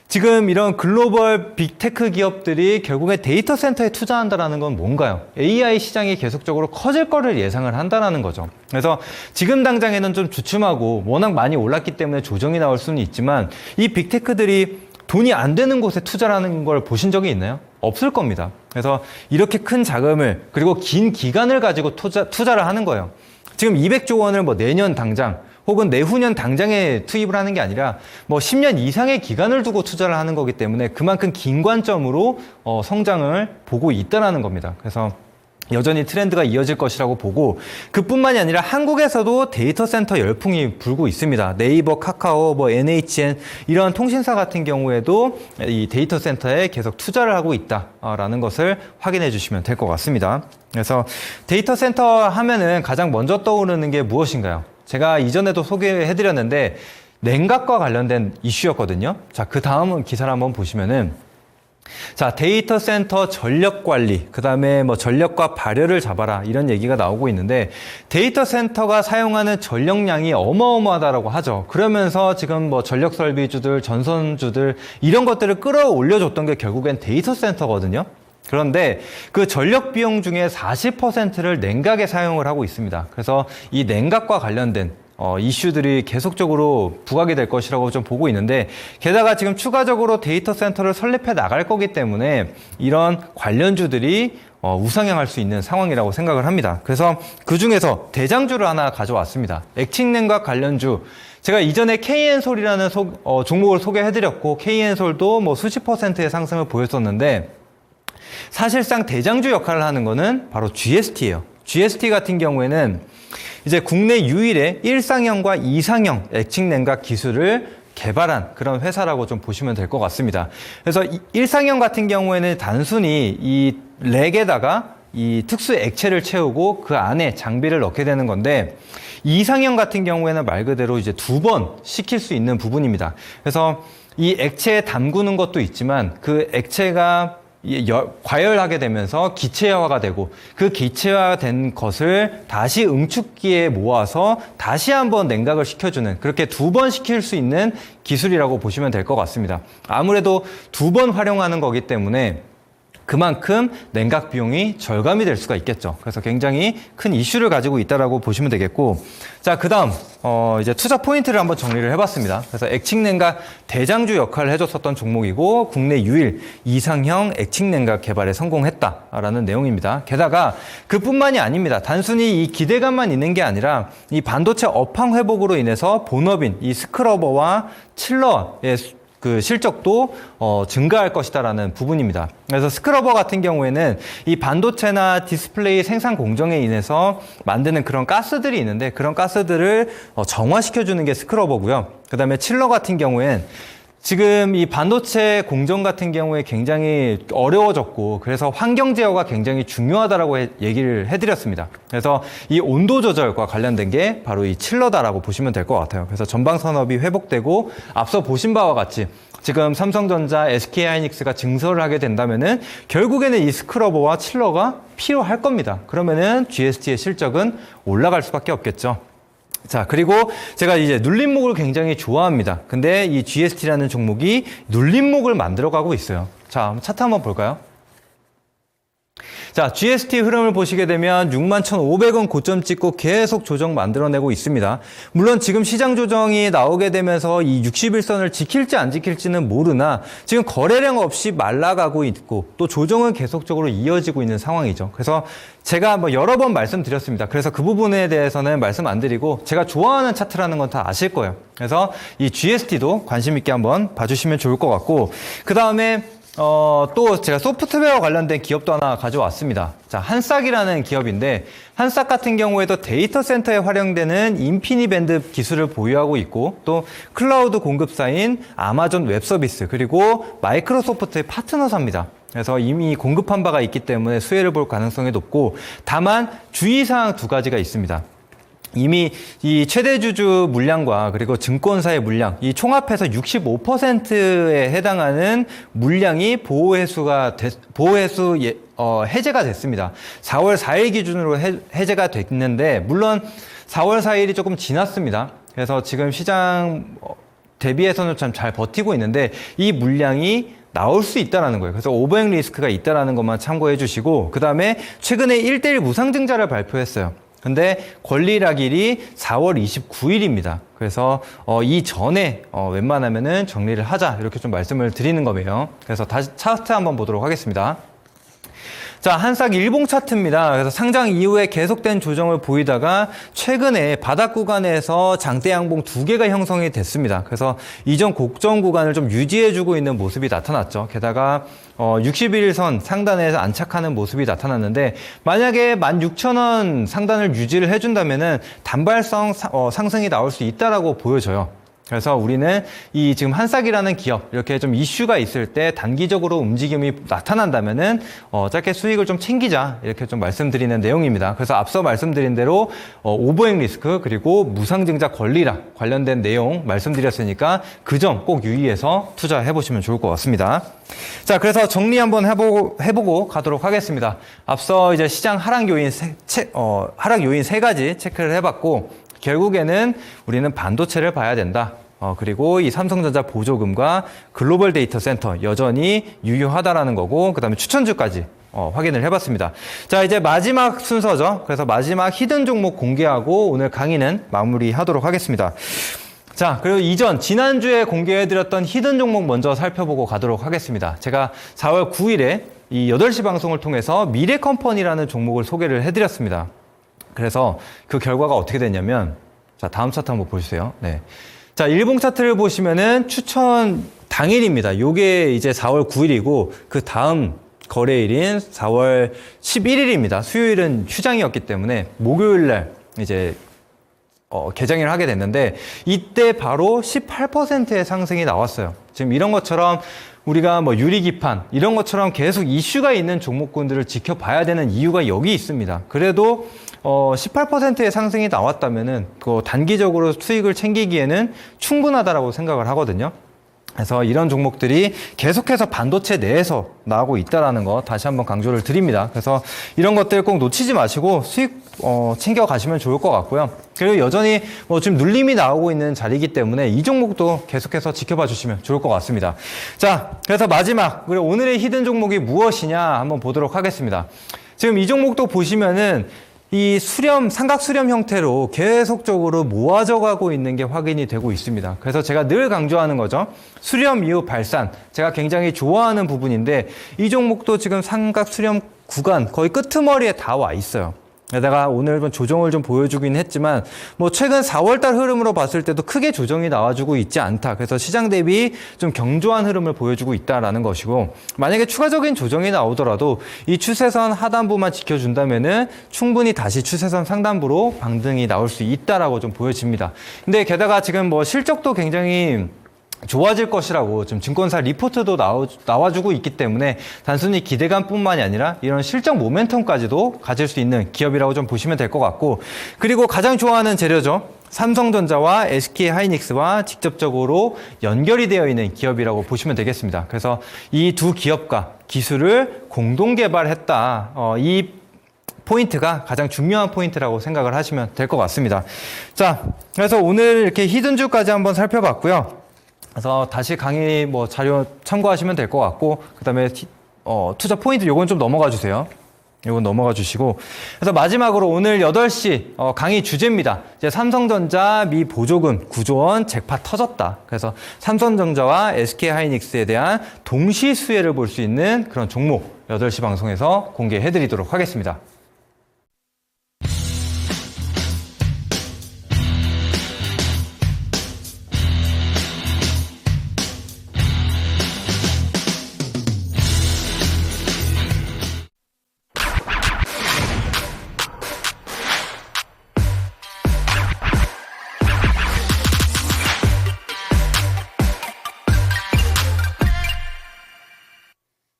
지금 이런 글로벌 빅테크 기업들이 결국에 데이터 센터에 투자한다는 건 뭔가요? AI 시장이 계속적으로 커질 거를 예상을 한다는 거죠. 그래서 지금 당장에는 좀 주춤하고 워낙 많이 올랐기 때문에 조정이 나올 수는 있지만 이 빅테크들이 돈이 안 되는 곳에 투자라는 걸 보신 적이 있나요? 없을 겁니다. 그래서 이렇게 큰 자금을 그리고 긴 기간을 가지고 투자를 하는 거예요. 지금 200조 원을 뭐 내년 당장 혹은 내후년 당장에 투입을 하는 게 아니라 뭐 10년 이상의 기간을 두고 투자를 하는 거기 때문에 그만큼 긴 관점으로 성장을 보고 있다는 겁니다. 그래서 여전히 트렌드가 이어질 것이라고 보고, 그뿐만이 아니라 한국에서도 데이터 센터 열풍이 불고 있습니다. 네이버, 카카오, 뭐 NHN 이런 통신사 같은 경우에도 이 데이터 센터에 계속 투자를 하고 있다라는 것을 확인해 주시면 될 것 같습니다. 그래서 데이터 센터 하면은 가장 먼저 떠오르는 게 무엇인가요? 제가 이전에도 소개해 드렸는데 냉각과 관련된 이슈였거든요. 자, 그 다음 기사를 한번 보시면은 자, 데이터 센터 전력 관리, 그 다음에 뭐 전력과 발열을 잡아라, 이런 얘기가 나오고 있는데, 데이터 센터가 사용하는 전력량이 어마어마하다라고 하죠. 그러면서 지금 뭐 전력 설비주들, 전선주들, 이런 것들을 끌어올려줬던 게 결국엔 데이터 센터거든요. 그런데 그 전력 비용 중에 40%를 냉각에 사용을 하고 있습니다. 그래서 이 냉각과 관련된 이슈들이 계속적으로 부각이 될 것이라고 좀 보고 있는데, 게다가 지금 추가적으로 데이터 센터를 설립해 나갈 거기 때문에 이런 관련주들이 우상향할 수 있는 상황이라고 생각을 합니다. 그래서 그 중에서 대장주를 하나 가져왔습니다. 액칭냉각 관련주. 제가 이전에 KN솔이라는 종목을 소개해드렸고, KN솔도 뭐 수십 %의 상승을 보였었는데, 사실상 대장주 역할을 하는 거는 바로 GST예요. GST 같은 경우에는 이제 국내 유일의 1상형과 2상형 액칭냉각 기술을 개발한 그런 회사라고 좀 보시면 될 것 같습니다. 그래서 1상형 같은 경우에는 단순히 이 렉에다가 이 특수 액체를 채우고 그 안에 장비를 넣게 되는 건데, 2상형 같은 경우에는 말 그대로 이제 2번 식힐 수 있는 부분입니다. 그래서 이 액체에 담그는 것도 있지만 그 액체가 과열하게 되면서 기체화가 되고, 그 기체화된 것을 다시 응축기에 모아서 다시 한번 냉각을 시켜주는, 그렇게 2번 시킬 수 있는 기술이라고 보시면 될 것 같습니다. 아무래도 2번 활용하는 거기 때문에 그만큼 냉각 비용이 절감이 될 수가 있겠죠. 그래서 굉장히 큰 이슈를 가지고 있다라고 보시면 되겠고, 자, 그 다음 이제 투자 포인트를 한번 정리를 해봤습니다. 그래서 액칭냉각 대장주 역할을 해줬었던 종목이고, 국내 유일 이상형 액칭냉각 개발에 성공했다라는 내용입니다. 게다가 그뿐만이 아닙니다. 단순히 이 기대감만 있는 게 아니라 이 반도체 업황 회복으로 인해서 본업인 이 스크러버와 칠러의 그 실적도 증가할 것이다라는 부분입니다. 그래서 스크러버 같은 경우에는 이 반도체나 디스플레이 생산 공정에 인해서 만드는 그런 가스들이 있는데, 그런 가스들을 정화시켜주는 게 스크러버고요. 그 다음에 칠러 같은 경우엔 지금 이 반도체 공정 같은 경우에 굉장히 어려워졌고, 그래서 환경 제어가 굉장히 중요하다라고 얘기를 해드렸습니다. 그래서 이 온도 조절과 관련된 게 바로 이 칠러다라고 보시면 될 것 같아요. 그래서 전방 산업이 회복되고, 앞서 보신 바와 같이 지금 삼성전자, SK하이닉스가 증설을 하게 된다면은 결국에는 이 스크러버와 칠러가 필요할 겁니다. 그러면은 GST의 실적은 올라갈 수밖에 없겠죠. 자, 그리고 제가 이제 눌림목을 굉장히 좋아합니다. 근데 이 GST라는 종목이 눌림목을 만들어가고 있어요. 자, 차트 한번 볼까요? 자, GST 흐름을 보시게 되면 61,500원 고점 찍고 계속 조정 만들어내고 있습니다. 물론 지금 시장 조정이 나오게 되면서 이 61선을 지킬지 안 지킬지는 모르나, 지금 거래량 없이 말라가고 있고, 또 조정은 계속적으로 이어지고 있는 상황이죠. 그래서 제가 뭐 여러 번 말씀드렸습니다. 그래서 그 부분에 대해서는 말씀 안 드리고, 제가 좋아하는 차트라는 건 다 아실 거예요. 그래서 이 GST도 관심 있게 한번 봐주시면 좋을 것 같고, 그 다음에 또 제가 소프트웨어 관련된 기업도 하나 가져왔습니다. 자, 한싹이라는 기업인데, 한싹 같은 경우에도 데이터 센터에 활용되는 인피니밴드 기술을 보유하고 있고, 또 클라우드 공급사인 아마존 웹서비스, 그리고 마이크로소프트의 파트너사입니다. 그래서 이미 공급한 바가 있기 때문에 수혜를 볼 가능성이 높고, 다만 주의사항 2가지가 있습니다. 이미 이 최대주주 물량과 그리고 증권사의 물량, 이 총합해서 65%에 해당하는 물량이 해제가 됐습니다. 4월 4일 기준으로 해제가 됐는데, 물론 4월 4일이 조금 지났습니다. 그래서 지금 시장 대비해서는 참 잘 버티고 있는데, 이 물량이 나올 수 있다는 거예요. 그래서 오버행 리스크가 있다는 것만 참고해 주시고, 그 다음에 최근에 1대1 무상증자를 발표했어요. 근데 권리락일이 4월 29일입니다. 그래서 이 전에 웬만하면은 정리를 하자, 이렇게 좀 말씀을 드리는 거예요. 그래서 다시 차트 한번 보도록 하겠습니다. 자, 한싹 일봉 차트입니다. 그래서 상장 이후에 계속된 조정을 보이다가 최근에 바닥 구간에서 장대 양봉 2개가 형성이 됐습니다. 그래서 이전 고점 구간을 좀 유지해주고 있는 모습이 나타났죠. 게다가 61선 상단에서 안착하는 모습이 나타났는데, 만약에 16,000원 상단을 유지를 해준다면은 단발성 상승이 나올 수 있다라고 보여져요. 그래서 우리는 이 지금 한싹이라는 기업 이렇게 좀 이슈가 있을 때 단기적으로 움직임이 나타난다면은 짧게 수익을 좀 챙기자 이렇게 좀 말씀드리는 내용입니다. 그래서 앞서 말씀드린 대로 오버행 리스크 그리고 무상증자 권리랑 관련된 내용 말씀드렸으니까 그 점 꼭 유의해서 투자해 보시면 좋을 것 같습니다. 자, 그래서 정리 한번 해보고 가도록 하겠습니다. 앞서 이제 시장 하락 요인 세 가지 체크를 해봤고. 결국에는 우리는 반도체를 봐야 된다. 그리고 이 삼성전자 보조금과 글로벌 데이터 센터 여전히 유효하다라는 거고, 그 다음에 추천주까지 확인을 해봤습니다. 자, 이제 마지막 순서죠. 그래서 마지막 히든 종목 공개하고 오늘 강의는 마무리하도록 하겠습니다. 자, 그리고 지난주에 공개해드렸던 히든 종목 먼저 살펴보고 가도록 하겠습니다. 제가 4월 9일에 이 8시 방송을 통해서 미래컴퍼니라는 종목을 소개를 해드렸습니다. 그래서 그 결과가 어떻게 됐냐면, 자, 다음 차트 한번 보세요. 네. 자, 일봉 차트를 보시면은 추천 당일입니다. 요게 이제 4월 9일이고, 그 다음 거래일인 4월 11일입니다. 수요일은 휴장이었기 때문에 목요일 날 이제 개장을 하게 됐는데, 이때 바로 18%의 상승이 나왔어요. 지금 이런 것처럼 우리가 뭐 유리기판 이런 것처럼 계속 이슈가 있는 종목군들을 지켜봐야 되는 이유가 여기 있습니다. 그래도 18%의 상승이 나왔다면은 단기적으로 수익을 챙기기에는 충분하다라고 생각을 하거든요. 그래서 이런 종목들이 계속해서 반도체 내에서 나오고 있다라는 거 다시 한번 강조를 드립니다. 그래서 이런 것들 꼭 놓치지 마시고 수익 챙겨 가시면 좋을 것 같고요. 그리고 여전히 지금 눌림이 나오고 있는 자리이기 때문에 이 종목도 계속해서 지켜봐 주시면 좋을 것 같습니다. 자, 그래서 마지막 그리고 오늘의 히든 종목이 무엇이냐 한번 보도록 하겠습니다. 지금 이 종목도 보시면은 이 삼각 수렴 형태로 계속적으로 모아져 가고 있는 게 확인이 되고 있습니다. 그래서 제가 늘 강조하는 거죠. 수렴 이후 발산. 제가 굉장히 좋아하는 부분인데 이 종목도 지금 삼각 수렴 구간 거의 끄트머리에 다 와 있어요. 게다가 오늘 조정을 좀 보여주긴 했지만 최근 4월달 흐름으로 봤을 때도 크게 조정이 나와주고 있지 않다. 그래서 시장 대비 좀 견조한 흐름을 보여주고 있다라는 것이고, 만약에 추가적인 조정이 나오더라도 이 추세선 하단부만 지켜준다면은 충분히 다시 추세선 상단부로 반등이 나올 수 있다라고 좀 보여집니다. 근데 게다가 지금 실적도 굉장히 좋아질 것이라고 지금 증권사 리포트도 나와주고 있기 때문에 단순히 기대감뿐만이 아니라 이런 실적 모멘텀까지도 가질 수 있는 기업이라고 좀 보시면 될 것 같고, 그리고 가장 좋아하는 재료죠. 삼성전자와 SK하이닉스와 직접적으로 연결이 되어 있는 기업이라고 보시면 되겠습니다. 그래서 이 두 기업과 기술을 공동 개발했다. 이 포인트가 가장 중요한 포인트라고 생각을 하시면 될 것 같습니다. 자, 그래서 오늘 이렇게 히든주까지 한번 살펴봤고요. 그래서 다시 강의 자료 참고하시면 될 것 같고, 그 다음에 투자 포인트 요건 좀 넘어가 주세요. 요건 넘어가 주시고, 그래서 마지막으로 오늘 8시 강의 주제입니다. 이제 삼성전자 미 보조금 9조 원 잭팟 터졌다. 그래서 삼성전자와 SK하이닉스에 대한 동시 수혜를 볼 수 있는 그런 종목 8시 방송에서 공개해 드리도록 하겠습니다.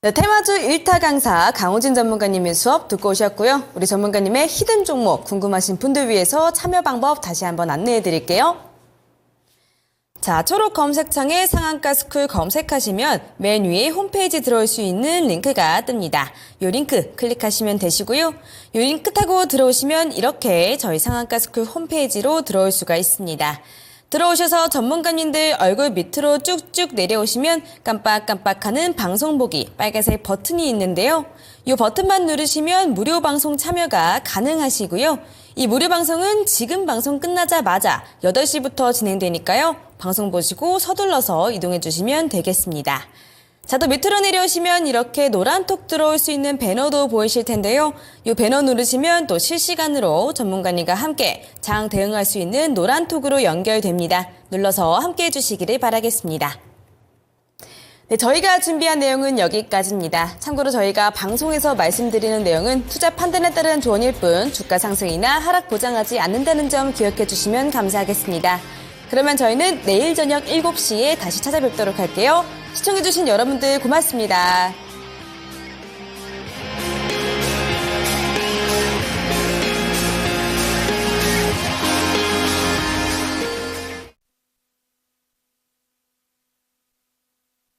네, 테마주 1타 강사 강호진 전문가님의 수업 듣고 오셨고요. 우리 전문가님의 히든 종목 궁금하신 분들 위해서 참여 방법 다시 한번 안내해 드릴게요. 자, 초록 검색창에 상한가스쿨 검색하시면 맨 위에 홈페이지 들어올 수 있는 링크가 뜹니다. 이 링크 클릭하시면 되시고요. 이 링크 타고 들어오시면 이렇게 저희 상한가스쿨 홈페이지로 들어올 수가 있습니다. 들어오셔서 전문가님들 얼굴 밑으로 쭉쭉 내려오시면 깜빡깜빡하는 방송 보기 빨간색 버튼이 있는데요. 이 버튼만 누르시면 무료 방송 참여가 가능하시고요. 이 무료 방송은 지금 방송 끝나자마자 8시부터 진행되니까요. 방송 보시고 서둘러서 이동해 주시면 되겠습니다. 자, 또 밑으로 내려오시면 이렇게 노란 톡 들어올 수 있는 배너도 보이실 텐데요. 이 배너 누르시면 또 실시간으로 전문가님과 함께 장 대응할 수 있는 노란 톡으로 연결됩니다. 눌러서 함께 해주시기를 바라겠습니다. 네, 저희가 준비한 내용은 여기까지입니다. 참고로 저희가 방송에서 말씀드리는 내용은 투자 판단에 따른 조언일 뿐 주가 상승이나 하락 보장하지 않는다는 점 기억해 주시면 감사하겠습니다. 그러면 저희는 내일 저녁 7시에 다시 찾아뵙도록 할게요. 시청해주신 여러분들 고맙습니다.